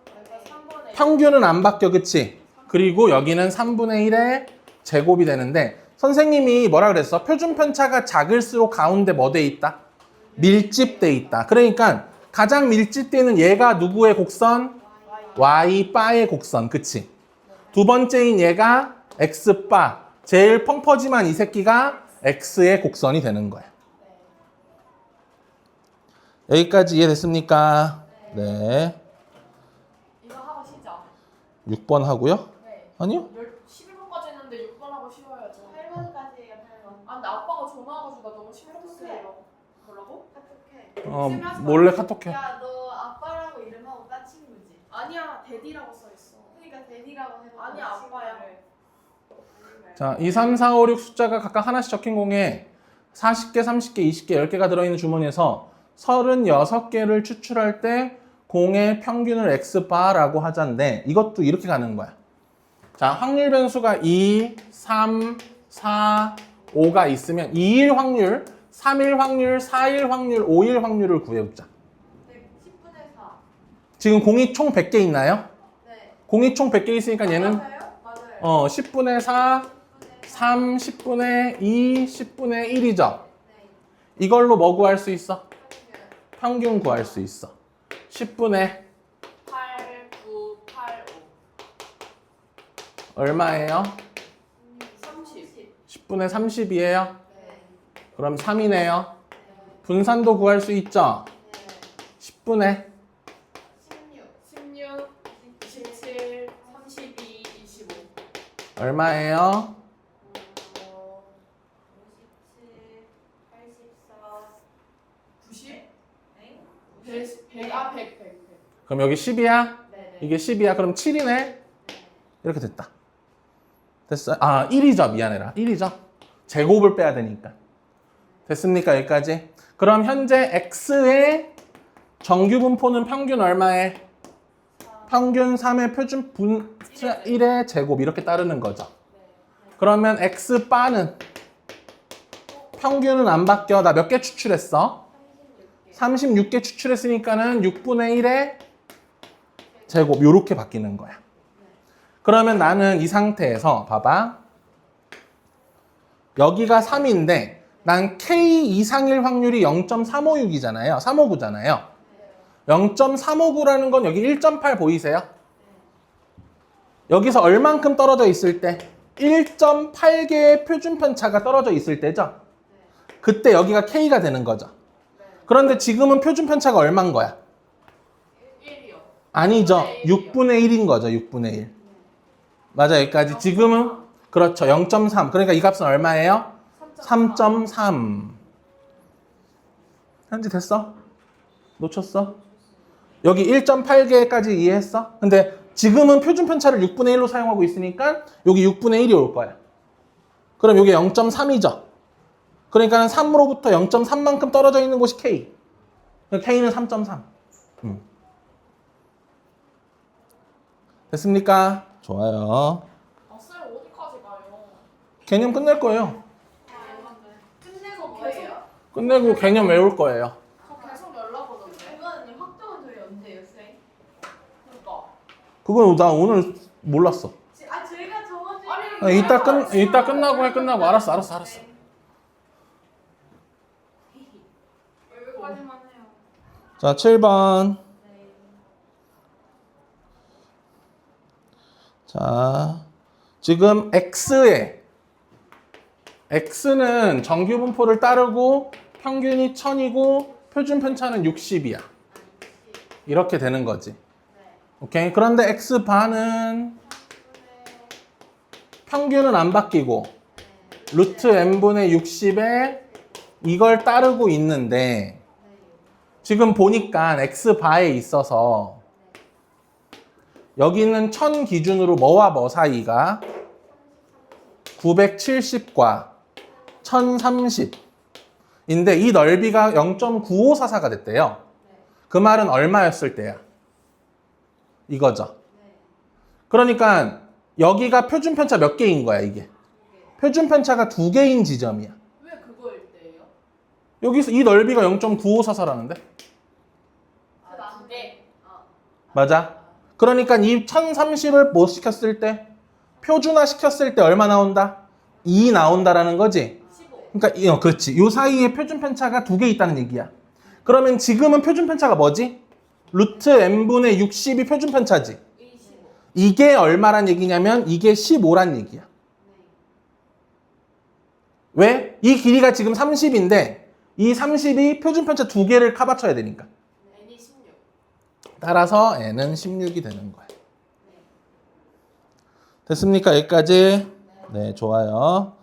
그래서 3분의 1. 평균은 안 바뀌어. 그치? 그리고 여기는 3분의 1의 제곱이 되는데 선생님이 뭐라 그랬어? 표준 편차가 작을수록 가운데 뭐 돼 있다? 밀집돼 있다. 그러니까 가장 밀집돼 있는 얘가 누구의 곡선? Y바의 곡선. 그치? 두 번째인 얘가 X바. 제일 펑퍼짐한 이 새끼가 X의 곡선이 되는 거야. 여기까지 이해됐습니까? 네. 이거 하고 쉬죠? 6번 하고요? 네. 아니요? 11번까지 했는데 6번 하고 쉬어야죠. 8번까지예요, 8번. 아 근데 아빠가 전화와가지고 나 너무 심각했어요. 뭐라고? 카톡해. 몰래 카톡해. 야, 너 아빠라고 이름하고 딴 친구지? 아니야 데디라고 써있어. 그러니까 데디라고 해도 아니야 아빠야. 자, 2, 3, 4, 5, 6 숫자가 각각 하나씩 적힌 공에 40개, 30개, 20개, 10개가 들어있는 주머니에서 36개를 추출할 때 공의 평균을 X바라고 하자인데 이것도 이렇게 가는 거야. 자, 확률 변수가 2, 3, 4, 5가 있으면 2일 확률, 3일 확률, 4일 확률, 5일 확률을 구해보자. 네, 10분의 4. 지금 공이 총 100개 있나요? 네. 공이 총 100개 있으니까 얘는 맞아요? 10분의 4, 10분의 3, 10분의 2, 10분의 1이죠. 네. 이걸로 뭐 구할 수 있어? 평균. 평균 구할 수 있어. 10분의 8, 9, 8, 5. 얼마예요? 30. 10분의 30이에요. 네. 그럼 3이네요. 분산도 구할 수 있죠? 네. 10분의 16. 16, 27, 32, 25. 얼마예요? 57, 84. 90? 네? 100, 아 100, 100, 100. 그럼 여기 10이야? 네네. 이게 10이야? 그럼 7이네? 이렇게 됐다. 됐어요? 아, 1이죠. 미안해라. 1이죠. 제곱을 빼야 되니까. 됐습니까? 여기까지? 그럼 현재 X의 정규 분포는 평균 얼마에? 평균 3의 표준 분자 1의 제곱 이렇게 따르는 거죠. 그러면 X바는 평균은 안 바뀌어. 나 몇 개 추출했어? 36개 추출했으니까는 6분의 1의 제곱 이렇게 바뀌는 거야. 그러면 나는 이 상태에서 봐봐. 여기가 3인데 난 K 이상일 확률이 0.356이잖아요. 359잖아요. 0.359라는 건 여기 1.8 보이세요? 여기서 얼만큼 떨어져 있을 때? 1.8개의 표준 편차가 떨어져 있을 때죠? 그때 여기가 K가 되는 거죠. 그런데 지금은 표준 편차가 얼마인 거야? 1이요. 아니죠. 6분의 1인 거죠. 6분의 1. 맞아, 여기까지. 지금은 그렇죠. 0.3. 그러니까 이 값은 얼마예요? 3.3. 현재 됐어? 놓쳤어? 여기 1.8개까지 이해했어? 근데 지금은 표준 편차를 6분의 1로 사용하고 있으니까 여기 6분의 1이 올 거야. 그럼 여기 0.3이죠. 그러니까 3으로부터 0.3만큼 떨어져 있는 곳이 K. K는 3.3. 됐습니까? 좋아요. 아, 쌤 어디까지 가요? 개념 끝낼 거예요. 끝내고 계속. 끝내고 개념 외울 거예요. 저 계속 연락 오던데. 이거는 확정은 저희 언제예요, 쌤? 그러니까. 그건 나 오늘 몰랐어. 저희가 저번 주에. 아니, 이따 끝나고 해. 끝나고. 알았어. 여기까지만 해요. 자, 7번. 네. 자, 지금 X는 정규 분포를 따르고 평균이 1000이고 표준 편차는 60이야. 이렇게 되는 거지. 오케이. 그런데 x 바는 평균은 안 바뀌고 루트 n분의 60에 이걸 따르고 있는데 지금 보니까 x 바에 있어서 여기는 1000 기준으로 뭐와 뭐 사이가 970과 1030인데 이 넓이가 0.9544가 됐대요. 그 말은 얼마였을 때야? 이거죠. 그러니까 여기가 표준 편차 몇 개인 거야, 이게? 표준 편차가 2개인 지점이야. 왜 그거일 때예요? 여기서 이 넓이가 0.9544라는데? 두 개. 맞아. 그러니까 이 1030을 뭐 시켰을 때? 표준화 시켰을 때 얼마 나온다? 2 나온다라는 거지? 15. 그러니까 그렇지. 요 사이에 표준 편차가 2개 있다는 얘기야. 그러면 지금은 표준 편차가 뭐지? 루트 n분의 60이 표준 편차지. 15. 이게 얼마란 얘기냐면 이게 15란 얘기야. 왜? 이 길이가 지금 30인데 이 30이 표준 편차 2개를 카바쳐야 되니까. n이 16. 따라서 n은 16이 되는 거야. 됐습니까? 여기까지? 네, 좋아요.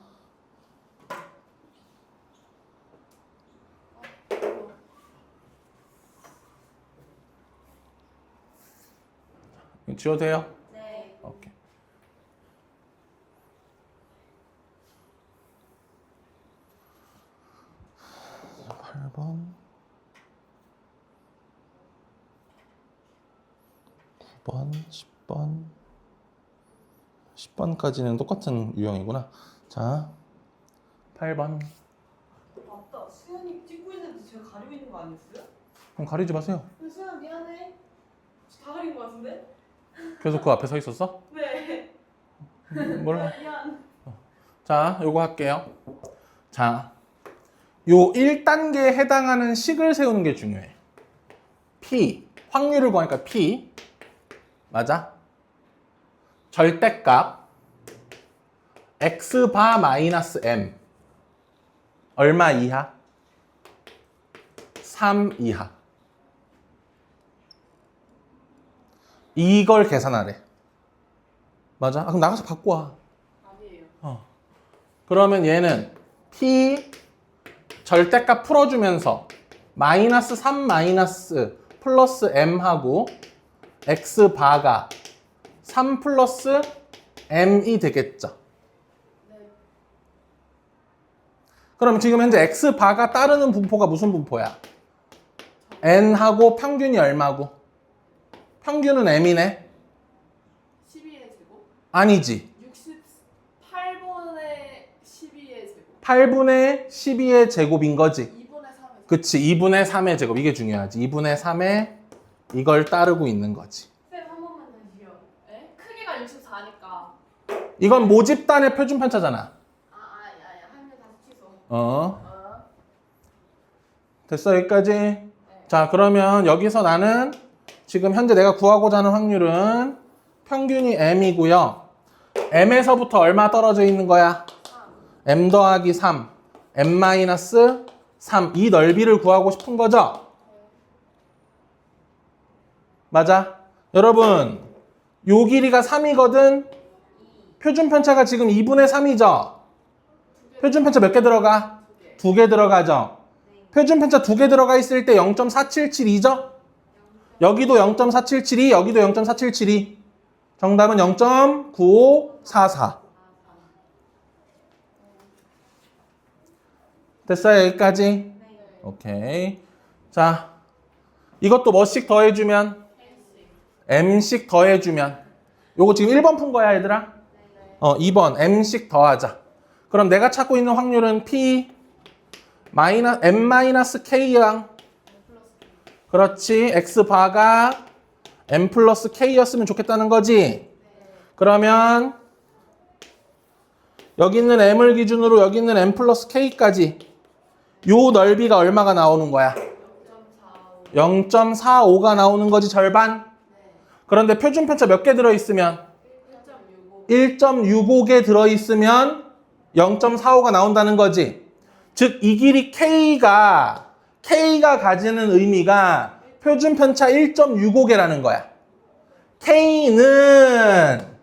지워도 돼요? 네. 오케이. 자, 8번, 9번, 10번, 10번까지는 똑같은 유형이구나. 자, 8번. 맞다. 수현이 찍고 있는데 제가 가리고 있는 거 아니었어요? 그럼 가리지 마세요. 수현 미안해. 다 가린 거 같은데? 계속 그 앞에 서 있었어? 네. 몰라. 미안. 자, 요거 할게요. 자, 요 1단계에 해당하는 식을 세우는 게 중요해. P, 확률을 구하니까 P, 맞아? 절대값 X바 마이너스 M 얼마 이하? 3 이하. 이걸 계산하래. 맞아? 그럼 나가서 갖고 와. 아니에요. 그러면 얘는 P 절대값 풀어주면서 마이너스 3 마이너스 플러스 M하고 X 바가 3 플러스 M이 되겠죠. 그럼 지금 현재 X 바가 따르는 분포가 무슨 분포야? N하고 평균이 얼마고? 평균은 M이네? 12의 제곱? 아니지. 68분의 12의 제곱. 8분의 12의 제곱인 거지. 2분의 3의 제곱. 그치, 2분의 3의 제곱. 이게 중요하지. 2분의 3의 이걸 따르고 있는 거지. 쌤 한 번만 다시요. 에? 크기가 64니까. 이건 모집단의 표준 편차잖아. 한명 다시 취소. 됐어, 여기까지? 자, 그러면 여기서 나는 지금 현재 내가 구하고자 하는 확률은 평균이 M이고요. M에서부터 얼마 떨어져 있는 거야? 3. M 더하기 3, M 마이너스 3. 이 넓이를 구하고 싶은 거죠? 맞아? 여러분, 요 길이가 3이거든? 표준 편차가 지금 2분의 3이죠? 표준 편차 몇 개 들어가? 2개 들어가죠? 표준 편차 2개 들어가 있을 때 0.4772죠? 여기도 0.477이, 여기도 0.477이. 정답은 0.9544. 됐어요, 여기까지? 오케이. 자, 이것도 뭐씩 더해주면? M씩 더해주면. 요거 지금 1번 푼 거야, 얘들아? 2번 M씩 더하자. 그럼 내가 찾고 있는 확률은 P M-K랑 그렇지. X바가 M 플러스 K였으면 좋겠다는 거지. 그러면 여기 있는 M을 기준으로 여기 있는 M 플러스 K까지 요 넓이가 얼마가 나오는 거야? 0.45가 나오는 거지, 절반. 그런데 표준 편차 몇 개 들어있으면? 1.65개 들어있으면 0.45가 나온다는 거지. 즉, 이 길이 K가 가지는 의미가 표준 편차 1.65개라는 거야. K는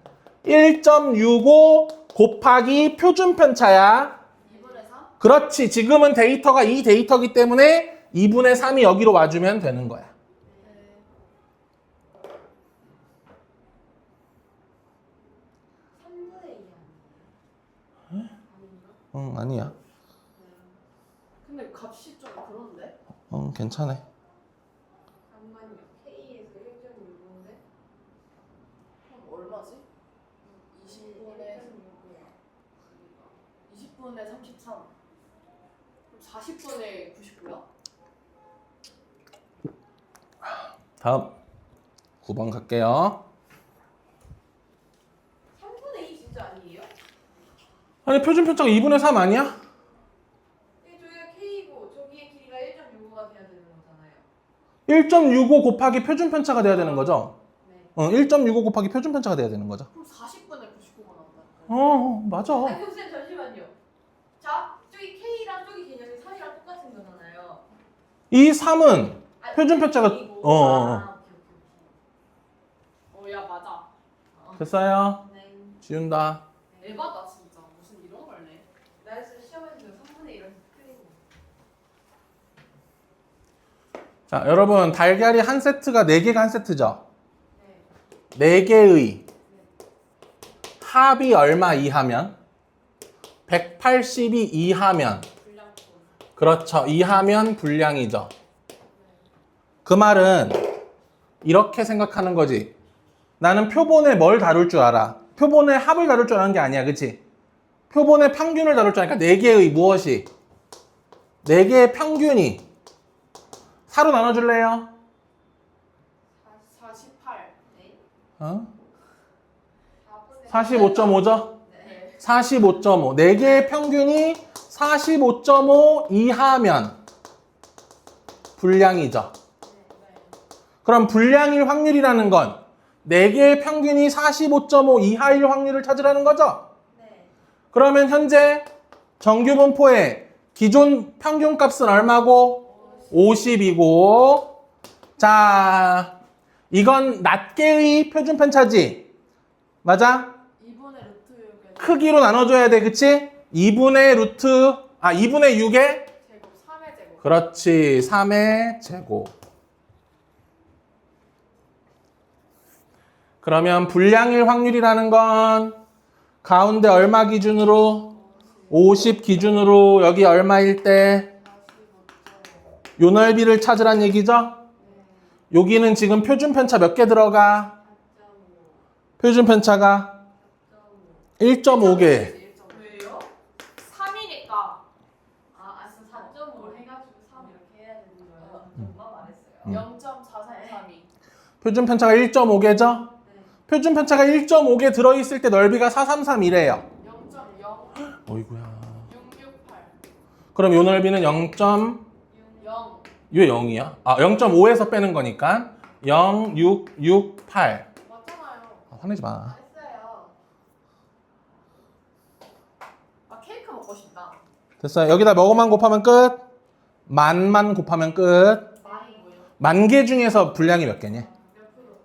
1.65 곱하기 표준 편차야. 2분의 3? 그렇지. 지금은 데이터가 이 데이터기 때문에 2분의 3이 여기로 와주면 되는 거야. 네. 3분의 2 아니에요? 아닌가? 응, 아니야. 근데 값이 좀 그런데? 응, 괜찮아. 잠깐만요. K에서 1.65인데 그럼 얼마지? 20분의 20분의 33. 그럼 40분의 99야? 다음 9번 갈게요. 3분의 2 진짜 아니에요? 아니 표준 편차가 2분의 3 아니야? 저기가 K고 저기의 길이가 1.65가 돼야 되는 거잖아요. 1.65 곱하기 표준 편차가 돼야 되는 거죠? 네. 1.65 곱하기 표준 편차가 돼야 되는 거죠? 그럼 40분의 99가 나온다. 맞아. 아니 선생님 잠시만요. 자, 저기 K랑 저기 개념이 3이랑 똑같은 거잖아요. 이 3은 아, 표준 편차가 K이고. 어. 오케이. 야 맞아. 됐어요. 네. 지운다. 에바다 진짜. 무슨 이런 걸 내? 나였으면 시험에서 3분의 1을 틀린 거. 자, 여러분 달걀이 한 세트가 4개가 한 세트죠? 네. 4개의 합이 얼마 이하면? 180이 이하면 분량품. 그렇죠. 이하면 불량이죠. 그 말은 이렇게 생각하는 거지. 나는 표본에 뭘 다룰 줄 알아. 표본에 합을 다룰 줄 아는 게 아니야. 그치? 표본의 평균을 다룰 줄 아니까 4개의 무엇이? 4개의 평균이 4로 나눠줄래요? 48. 네. 어? 4분의 45.5죠? 네. 45.5. 4개의 평균이 45.5 이하면 불량이죠. 그럼 불량일 확률이라는 건 4개의 평균이 45.5 이하일 확률을 찾으라는 거죠? 네. 그러면 현재 정규 분포의 기존 평균 값은 얼마고? 50이고. 자, 이건 낮게의 표준 편차지? 맞아? 2분의 루트 6에 크기로 나눠줘야 돼, 그치? 2분의 6의 제곱 3의 제곱. 그렇지, 3의 제곱. 그러면 불량일 확률이라는 건 가운데 얼마 기준으로? 50 기준으로 여기 얼마일 때? 요 넓이를 찾으란 얘기죠? 여기는 지금 표준 편차 몇 개 들어가? 표준 편차가 1.5개. 왜요? 3이니까. 아, 4.5 해가지고 3 이렇게 해야 되는 거예요. 엄마 말했어요. 0.4332. 표준 편차가 1.5개죠? 네. 표준 편차가 1.5개 들어있을 때 넓이가 433이래요. 0.0. 어이구야. 668. 그럼 요 넓이는 0. 0. 왜 0이야? 0.5에서 빼는 거니까 0.668. 맞잖아요. 화내지 마. 했어요. 아 케이크 먹고 싶다. 됐어요. 여기다 뭐만 곱하면 끝? 만만 곱하면 끝. 많이 뭐요? 1000개 중에서 분량이 몇 개니? 몇 프로?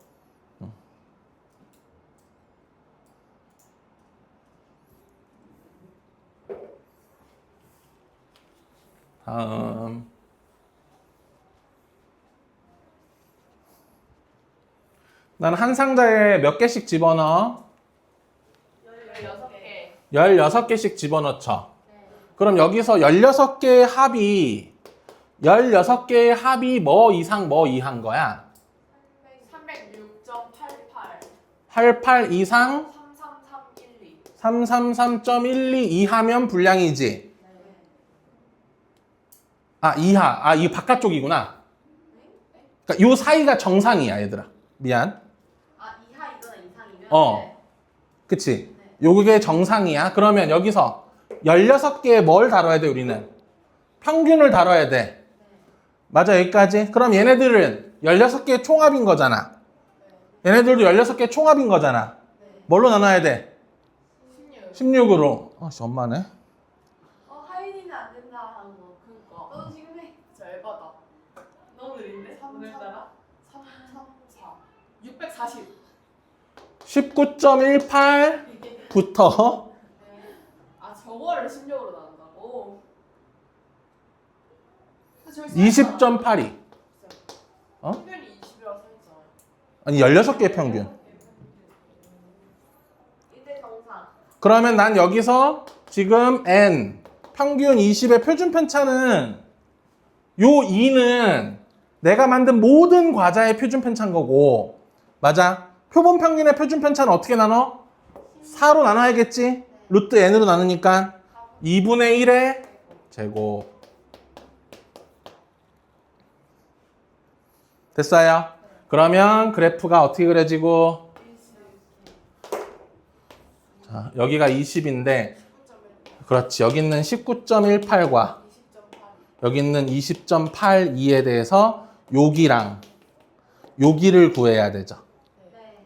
다음. 난 한 상자에 몇 개씩 집어넣어? 16개. 16개씩 집어넣죠. 그럼 여기서 16개의 합이 16개의 합이 뭐 이상 뭐 이한 거야? 306.88. 88 이상 33312. 333.12 이하면 불량이지. 이하. 이 바깥쪽이구나. 그러니까 요 사이가 정상이야, 얘들아. 미안. 이하이거나 이상이면 어. 그치? 요게 정상이야. 그러면 여기서 16개의 뭘 다뤄야 돼, 우리는? 평균을 다뤄야 돼. 맞아, 여기까지? 그럼 얘네들은 16개의 총합인 거잖아. 얘네들도 16개의 총합인 거잖아. 뭘로 나눠야 돼? 16. 16으로. 엄마네. 하윤이는 안 된다 하는 거. 그니까. 너도 지금 해. 진짜 에바다. 너무 느린데? 오늘따라? 334. 640. 19.18부터 아 저거를 16으로 나눈다고? 20.82. 어? 평균이 20이라고 써있잖아요. 아니 16개의 평균. 이때 정상. 그러면 난 여기서 지금 n 평균 20의 표준 편차는 요 2는 내가 만든 모든 과자의 표준 편차인 거고, 맞아? 표본 평균의 표준 편차는 어떻게 나눠? 4로 나눠야겠지? 루트 n으로 나누니까 2분의 1의 제곱. 됐어요? 그러면 그래프가 어떻게 그려지고? 자, 여기가 20인데, 그렇지. 여기 있는 19.18과 여기 있는 20.82에 대해서 여기랑 여기를 구해야 되죠. 네.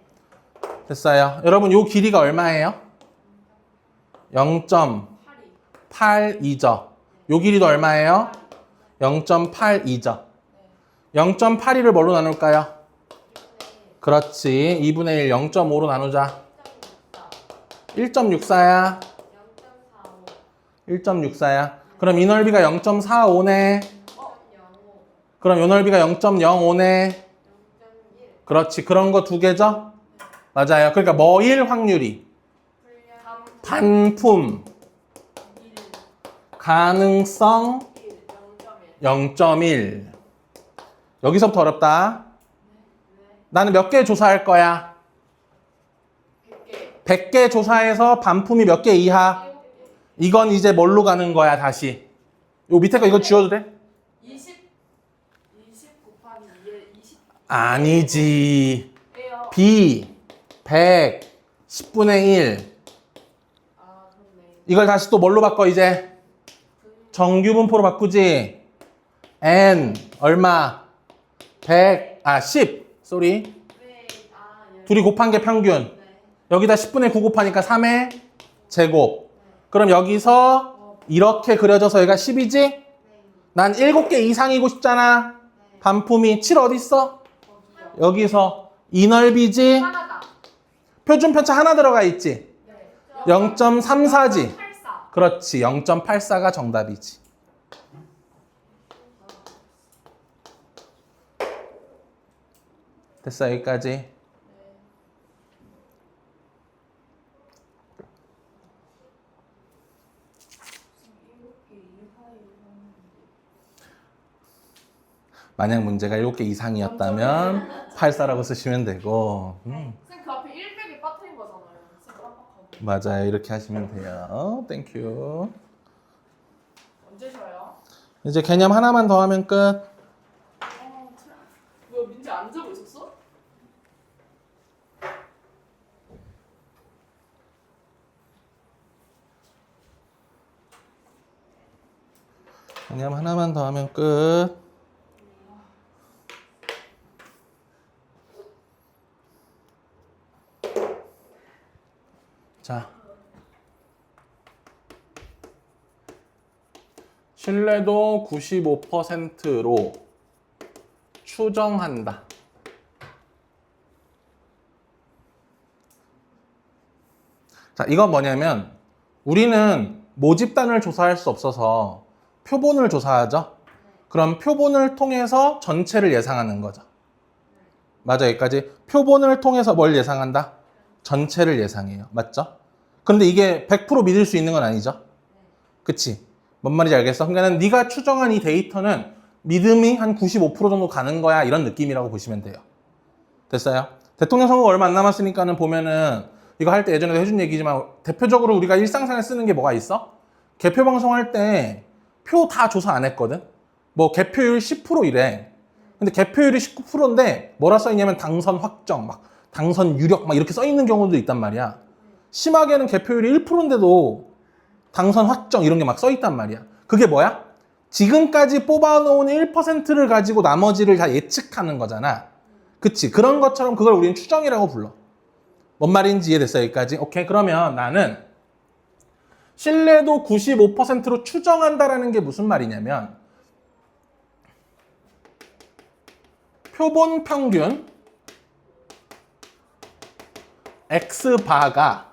됐어요? 여러분, 요 길이가 얼마예요? 0.82죠. 요 길이도 얼마예요? 0.82죠. 0.82를 뭘로 나눌까요? 그렇지. 2분의 1, 0.5로 나누자. 1.64야. 1.64야. 그럼 이 넓이가 0.45네. 그럼 이 넓이가 0.05네. 그렇지. 그런 거 두 개죠? 맞아요. 그러니까 뭐일 확률이? 반품. 가능성 0.1. 여기서부터 어렵다. 나는 몇 개 조사할 거야? 100개 조사해서 반품이 몇 개 이하? 이건 이제 뭘로 가는 거야, 다시? 요 밑에 거 이거 지워도 돼? 20 곱하기 2에 20 아니지. 예요. B 100 10분의 1. 아 그렇네. 이걸 다시 또 뭘로 바꿔 이제? 정규분포로 바꾸지. N 얼마? 100 10 쏘리. 네. 아, 예. 둘이 곱한 게 평균. 네. 여기다 10분의 9 곱하니까 3의 제곱. 그럼 여기서 이렇게 그려져서 얘가 10이지? 네. 난 7개 이상이고 싶잖아. 반품이 7 어디 있어? 여기서 이 넓이지? 하나다. 표준 편차 하나 들어가 있지? 네. 0.34지? 84. 그렇지. 0.84가 정답이지. 됐어, 여기까지. 만약 문제가 7개 이상이었다면 84라고 쓰시면 되고. 쌤 그 앞에 100이 빠뜨린 거잖아요. 쌤 깜빡하고. 맞아요. 이렇게 하시면 돼요. 땡큐. 언제 쉬어요? 이제 개념 하나만 더 하면 끝. 뭐 민지 안 자고 있었어? 개념 하나만 더 하면 끝. 자. 신뢰도 95%로 추정한다. 자, 이건 뭐냐면 우리는 모집단을 조사할 수 없어서 표본을 조사하죠. 그럼 표본을 통해서 전체를 예상하는 거죠. 맞아, 여기까지. 표본을 통해서 뭘 예상한다? 전체를 예상해요. 맞죠? 그런데 이게 100% 믿을 수 있는 건 아니죠. 그치? 뭔 말인지 알겠어? 그러니까 네가 추정한 이 데이터는 믿음이 한 95% 정도 가는 거야. 이런 느낌이라고 보시면 돼요. 됐어요? 대통령 선거가 얼마 안 남았으니까는 보면은 이거 할 때 예전에도 해준 얘기지만 대표적으로 우리가 일상생활 쓰는 게 뭐가 있어? 개표 방송할 때 표 다 조사 안 했거든? 뭐 개표율 10%이래. 근데 개표율이 19%인데 뭐라 써있냐면 당선 확정, 막 당선 유력 막 이렇게 써있는 경우도 있단 말이야. 심하게는 개표율이 1%인데도 당선 확정 이런 게 막 써있단 말이야. 그게 뭐야? 지금까지 뽑아놓은 1%를 가지고 나머지를 다 예측하는 거잖아. 그치? 그런 것처럼 그걸 우리는 추정이라고 불러. 뭔 말인지 이해됐어, 여기까지? 오케이, 그러면 나는 신뢰도 95%로 추정한다라는 게 무슨 말이냐면 표본 평균 X바가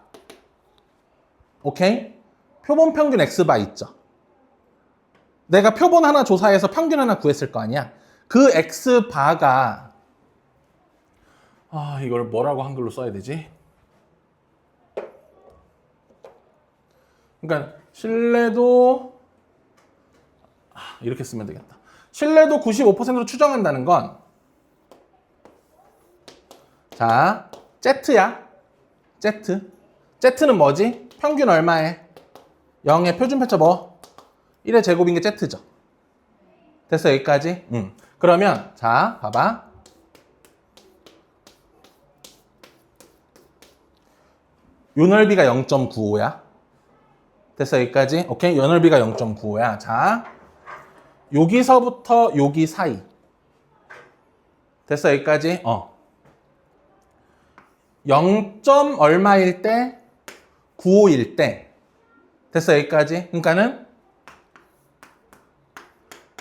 오케이? 표본 평균 X바 있죠? 내가 표본 하나 조사해서 평균 하나 구했을 거 아니야? 그 X바가 이걸 뭐라고 한글로 써야 되지? 그러니까 신뢰도 이렇게 쓰면 되겠다. 신뢰도 95%로 추정한다는 건 자, Z야. Z. Z는 뭐지? 평균 얼마에? 0의 표준 편차 뭐? 1의 제곱인 게 Z죠. 됐어, 여기까지? 그러면 자, 봐봐. 요 넓이가 0.95야. 됐어, 여기까지? 오케이? 요 넓이가 0.95야. 자, 여기서부터 여기 사이. 됐어, 여기까지? 0. 얼마일 때? 95일 때. 됐어, 여기까지? 그러니까는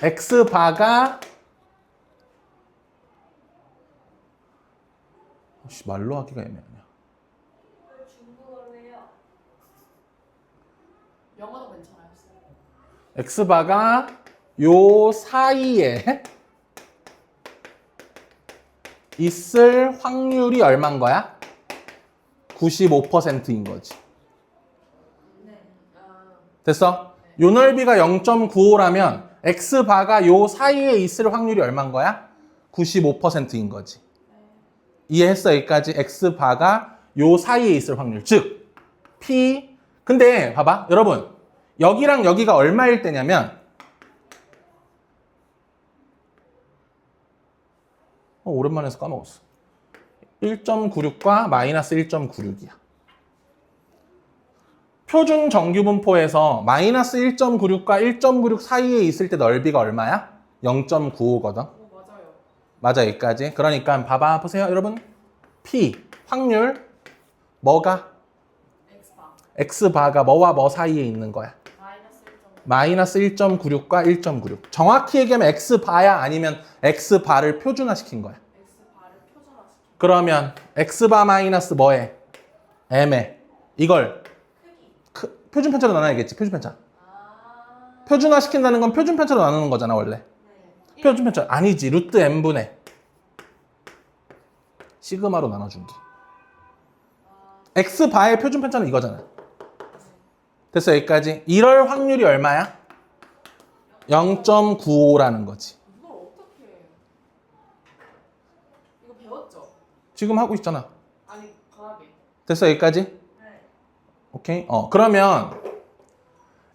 X바가 말로 하기가 애매하냐. 중국어로 해요. 영어도 괜찮아요. X바가 요 사이에 있을 확률이 얼마인 거야? 95%인 거지. 네. 됐어? 요 넓이가 0.95라면 X바가 요 사이에 있을 확률이 얼마인 거야? 95%인 거지. 이해했어? 여기까지? X바가 요 사이에 있을 확률. 즉, P. 근데 봐봐. 여러분. 여기랑 여기가 얼마일 때냐면 오랜만에 해서 까먹었어. 1.96과 마이너스 1.96이야. 표준 정규분포에서 마이너스 1.96과 1.96 사이에 있을 때 넓이가 얼마야? 0.95거든. 맞아요. 맞아, 여기까지. 그러니까 봐봐, 보세요, 여러분. P, 확률, 뭐가? X바. X바가 뭐와 뭐 사이에 있는 거야? 마이너스 1.9. 마이너스 1.96과 1.96. 정확히 얘기하면 X바야 아니면 X바를 표준화시킨 거야. X바를 표준화시킨. 그러면 X바 마이너스 뭐에? M에. 이걸 표준 편차로 나눠야겠지, 표준 편차. 표준화 시킨다는 건 표준 편차로 나누는 거잖아, 원래. 표준 편차 아니지. 루트 n분의 시그마로 나눠준 게. X바의 표준 편차는 이거잖아. 됐어, 여기까지. 이럴 확률이 얼마야? 0.95라는 거지. 이걸 어떻게 해? 이거 배웠죠? 지금 하고 있잖아. 아니, 과학에. 됐어, 여기까지? 네. 오케이. 그러면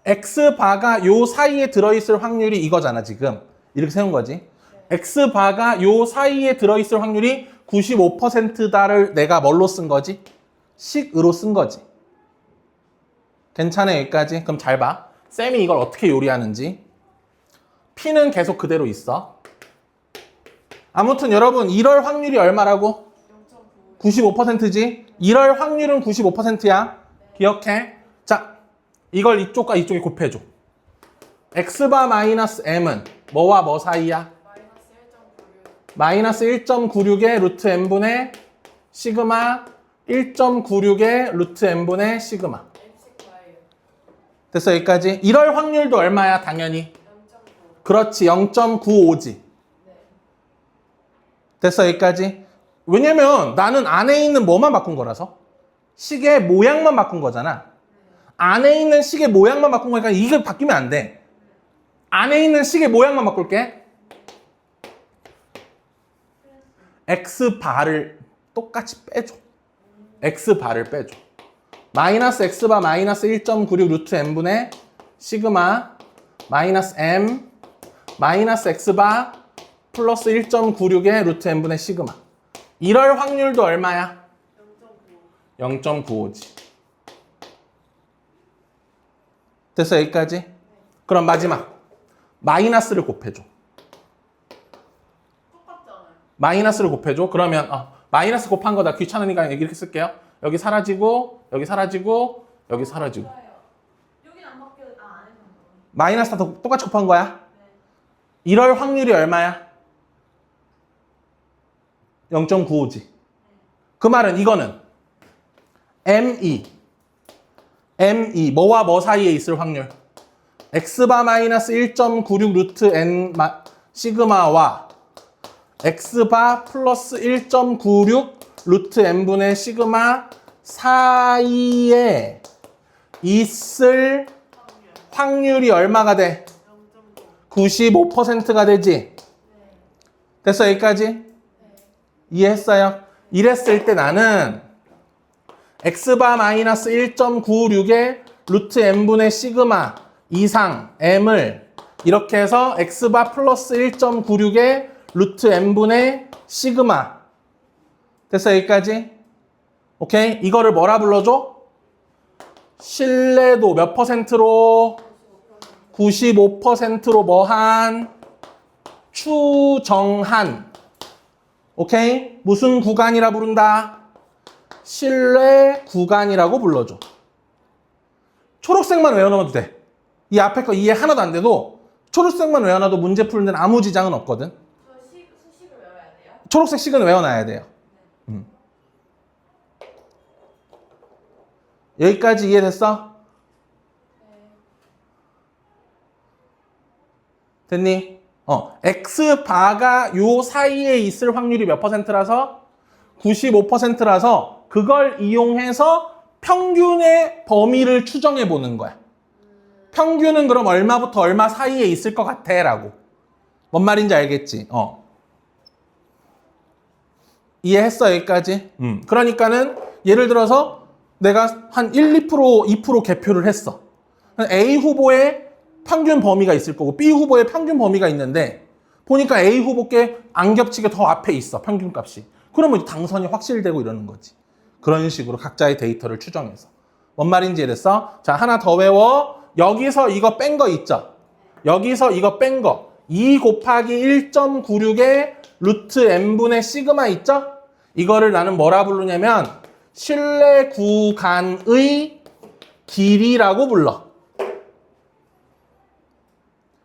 X바가 요 사이에 들어있을 확률이 이거잖아, 지금. 이렇게 세운 거지. X바가 요 사이에 들어있을 확률이 95%다를 내가 뭘로 쓴 거지? 식으로 쓴 거지. 괜찮아, 여기까지? 그럼 잘 봐. 쌤이 이걸 어떻게 요리하는지. P는 계속 그대로 있어. 아무튼 여러분, 이럴 확률이 얼마라고? 95%지? 이럴 확률은 95%야. 기억해. 자, 이걸 이쪽과 이쪽에 곱해줘. X바 마이너스 M은 뭐와 뭐 사이야? 마이너스 1.96의 루트 M분의 시그마 1.96의 루트 M분의 시그마. 됐어, 여기까지? 이럴 확률도 얼마야, 당연히? 0.9. 그렇지, 0.95지. 됐어, 여기까지? 왜냐면 나는 안에 있는 뭐만 바꾼 거라서? 식의 모양만 바꾼 거잖아. 안에 있는 식의 모양만 바꾼 거니까 이게 바뀌면 안 돼. 안에 있는 식의 모양만 바꿀게. X바를 똑같이 빼줘. X바를 빼줘. 마이너스 X바 마이너스 1.96 루트 M분의 시그마 마이너스 M 마이너스 X바 플러스 1.96의 루트 M분의 시그마. 이럴 확률도 얼마야? 0.95지. 됐어, 여기까지? 그럼 마지막. 마이너스를 곱해줘. 똑같잖아요. 마이너스를 곱해줘. 그러면 마이너스 곱한 거다 귀찮으니까 이렇게 쓸게요. 여기 사라지고 여기 사라지고 여기 사라지고. 여긴 안 바뀌어. 안에서 안 바뀌어. 마이너스 다 똑같이 곱한 거야. 이럴 확률이 얼마야? 0.95지. 그 말은 이거는 M2 뭐와 뭐 사이에 있을 확률? x바 마이너스 1.96 루트 n 시그마와 x바 플러스 1.96 루트 n분의 시그마 사이에 있을 확률이 얼마가 돼? 95%가 되지? 됐어 여기까지? 이해했어요? 이랬을 때 나는 x바 마이너스 1.96의 루트 n분의 시그마 이상 m을 이렇게 해서 x바 플러스 1.96의 루트 n분의 시그마 됐어 여기까지? 오케이? 이거를 뭐라 불러줘? 신뢰도 몇 퍼센트로? 95%로 뭐한? 추정한 오케이? 무슨 구간이라 부른다? 신뢰 구간이라고 불러줘. 초록색만 외워놓으면 돼. 이 앞에 거 이해 하나도 안 돼도 초록색만 외워놔도 문제 푸는 데는 아무 지장은 없거든. 수식을 외워야 돼요? 초록색 식은 외워놔야 돼요. 여기까지 이해됐어? 됐니? X바가 요 사이에 있을 확률이 몇 퍼센트라서? 95%라서 그걸 이용해서 평균의 범위를 추정해 보는 거야. 평균은 그럼 얼마부터 얼마 사이에 있을 것 같아? 라고. 뭔 말인지 알겠지? 이해했어 여기까지? 그러니까는 예를 들어서 내가 한 1, 2% 개표를 했어. A 후보의 평균 범위가 있을 거고 B 후보의 평균 범위가 있는데 보니까 A 후보께 안 겹치게 더 앞에 있어 평균값이. 그러면 당선이 확실되고 이러는 거지. 그런 식으로 각자의 데이터를 추정해서. 뭔 말인지 이해됐어? 자 하나 더 외워. 여기서 이거 뺀 거 있죠? 여기서 이거 뺀 거 2 곱하기 1.96의 루트 n분의 시그마 있죠? 이거를 나는 뭐라 부르냐면 신뢰 구간의 길이라고 불러.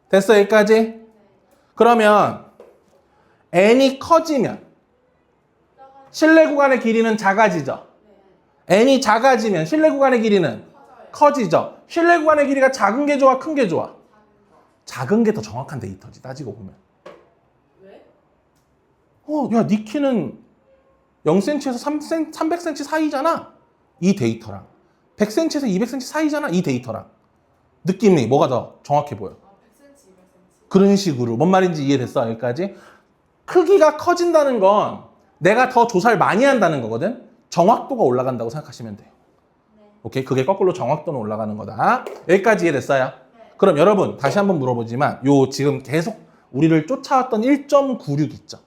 됐어 여기까지? 그러면 n이 커지면 신뢰 구간의 길이는 작아지죠? n이 작아지면 신뢰 구간의 길이는 커지죠? 신뢰 구간의 길이가 작은 게 좋아? 큰 게 좋아? 작은 게 더 정확한 데이터지 따지고 보면. 왜? 야, 니 키는 0cm에서 300cm 사이잖아. 이 데이터랑 100cm에서 200cm 사이잖아. 이 데이터랑 느낌이 뭐가 더 정확해 보여? 100cm, 200cm. 그런 식으로. 뭔 말인지 이해됐어? 여기까지? 크기가 커진다는 건 내가 더 조사를 많이 한다는 거거든. 정확도가 올라간다고 생각하시면 돼요. 오케이? 그게 거꾸로 정확도는 올라가는 거다. 여기까지 이해됐어요? 그럼 여러분 다시 한번 물어보지만 요 지금 계속 우리를 쫓아왔던 1.96 있죠?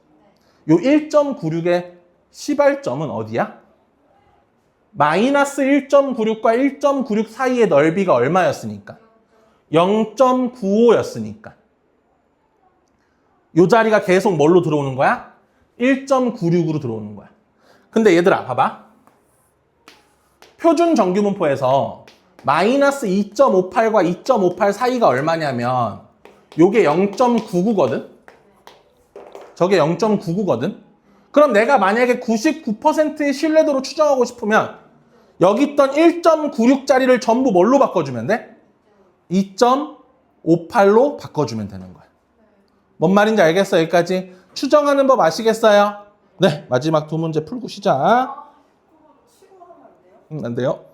요 1.96의 시발점은 어디야? 마이너스 1.96과 1.96 사이의 넓이가 얼마였으니까? 0.95였으니까. 요 자리가 계속 뭘로 들어오는 거야? 1.96으로 들어오는 거야. 근데 얘들아 봐봐. 표준 정규분포에서 마이너스 2.58과 2.58 사이가 얼마냐면 요게 0.99거든? 저게 0.99거든? 그럼 내가 만약에 99%의 신뢰도로 추정하고 싶으면 여기 있던 1.96짜리를 전부 뭘로 바꿔주면 돼? 2.58로 바꿔주면 되는 거야. 뭔 말인지 알겠어? 여기까지? 추정하는 법 아시겠어요? 네, 마지막 두 문제 풀고 시작. 그거 치고 하면 안 돼요? 안 돼요?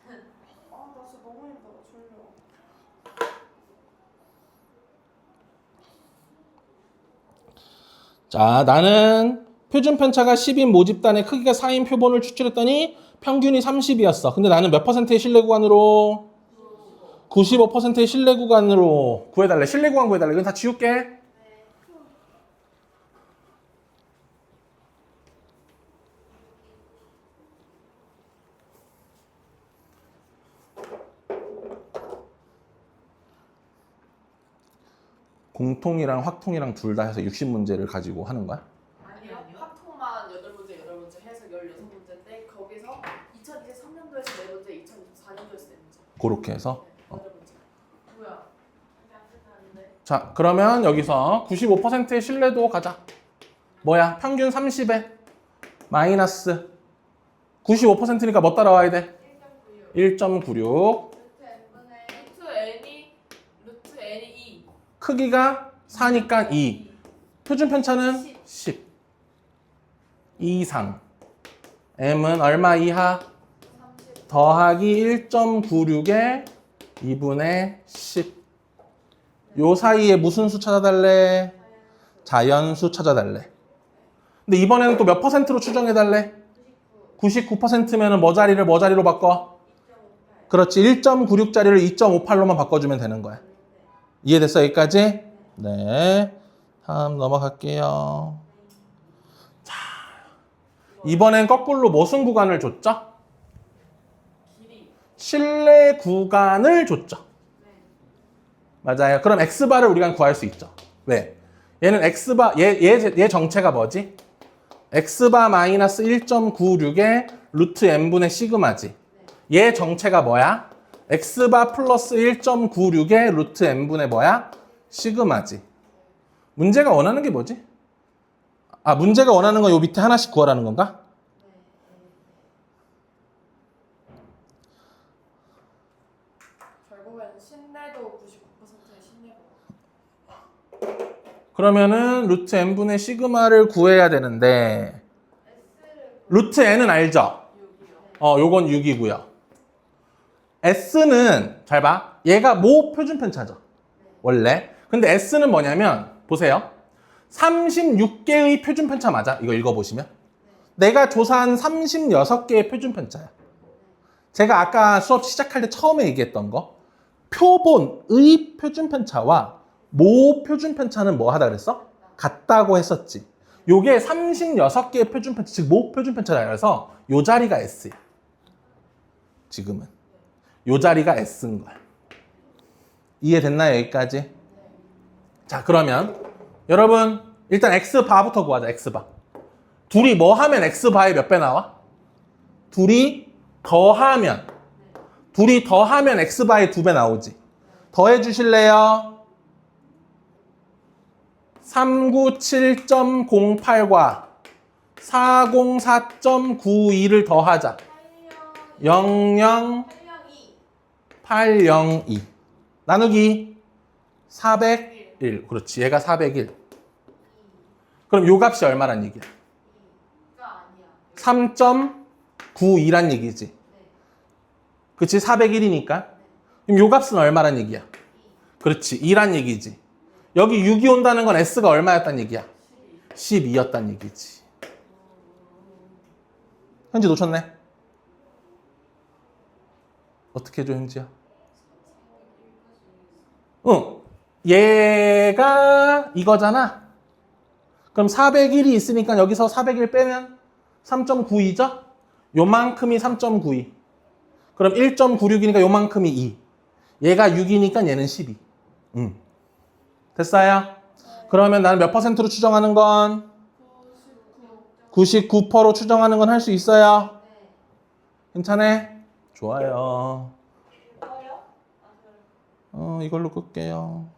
나 진짜 너무 힘들어. 졸려. 자, 나는 표준 편차가 10인 모집단의 크기가 4인 표본을 추출했더니 평균이 30이었어. 근데 나는 몇 퍼센트의 신뢰 구간으로? 95%의 신뢰 구간으로 구해달래. 신뢰 구간 구해달래. 이건 다 지울게. 공통이랑 확통이랑 둘 다 해서 60문제를 가지고 하는 거야? 아니요. 합통만 8문제, 8문제 해서 16문제인데 거기서 2023년도에서 4문제, 2024년도에서 4문제. 그렇게 해서. 네, 8문제. 뭐야? 안 끝나는데? 자, 그러면 여기서 95%의 신뢰도 가자. 뭐야? 평균 30에 마이너스 95%니까 뭐 따라와야 돼? 1.96. 루트 n이 2. 크기가 4니까 2. 표준 편차는 10. 2 이상. m은 얼마 이하? 더하기 1.96에 2분의 10. 요 사이에 무슨 수 찾아달래? 자연수 찾아달래. 근데 이번에는 또 몇 퍼센트로 추정해달래? 99%면은 뭐 자리를 뭐 자리로 바꿔? 그렇지. 1.96짜리를 2.58로만 바꿔주면 되는 거야. 이해됐어? 여기까지? 네. 다음 넘어갈게요. 자, 이번엔 거꾸로 무슨 구간을 줬죠? 길이. 실내 구간을 줬죠. 맞아요. 그럼 x바를 우리가 구할 수 있죠. 왜? 얘는 x바, 얘 정체가 뭐지? x바 마이너스 1.96의 루트 n분의 시그마지. 얘 정체가 뭐야? x바 플러스 1.96의 루트 n분의 뭐야? 시그마지. 문제가 원하는 게 뭐지? 아, 문제가 원하는 건 요 밑에 하나씩 구하라는 건가? 결국엔 신내도 99%의 신내고. 그러면은 루트 n분의 시그마를 구해야 되는데 루트 n은 알죠? 6이요. 요건 6이고요. s는 잘 봐. 얘가 모 표준편차죠. 원래. 근데 s는 뭐냐면 보세요. 36개의 표준편차 맞아? 이거 읽어보시면. 내가 조사한 36개의 표준편차야. 제가 아까 수업 시작할 때 처음에 얘기했던 거. 표본의 표준편차와 모 표준편차는 뭐 하다 그랬어? 같다고 했었지. 요게 36개의 표준편차, 즉 모 표준편차라 그래서 요 자리가 S야. 지금은. 요 자리가 S인 거야. 이해됐나요? 여기까지? 자, 그러면 여러분 일단 X바부터 구하자. X바. 둘이 뭐 하면 X바의 몇 배 나와? 둘이 더하면 X바의 2배 나오지. 더해 주실래요? 397.08과 404.92를 더하자. 00802 나누기 401. 그렇지. 얘가 401. 그럼 요 값이 얼마란 얘기야? 3.92란 얘기지. 그치? 401이니까. 그럼 요 값은 얼마란 얘기야? 그렇지. 2란 얘기지. 여기 6이 온다는 건 S가 얼마였단 얘기야? 12였단 얘기지. 현지 놓쳤네? 어떻게 해줘, 현지야? 응. 얘가 이거잖아. 그럼 401이 있으니까 여기서 401 빼면 3.92죠? 요만큼이 3.92. 그럼 1.96이니까 요만큼이 2. 얘가 6이니까 얘는 12. 됐어요? 그러면 나는 몇 퍼센트로 추정하는 건? 99%로 추정하는 건 할 수 있어요? 괜찮아? 좋아요. 이걸로 끌게요.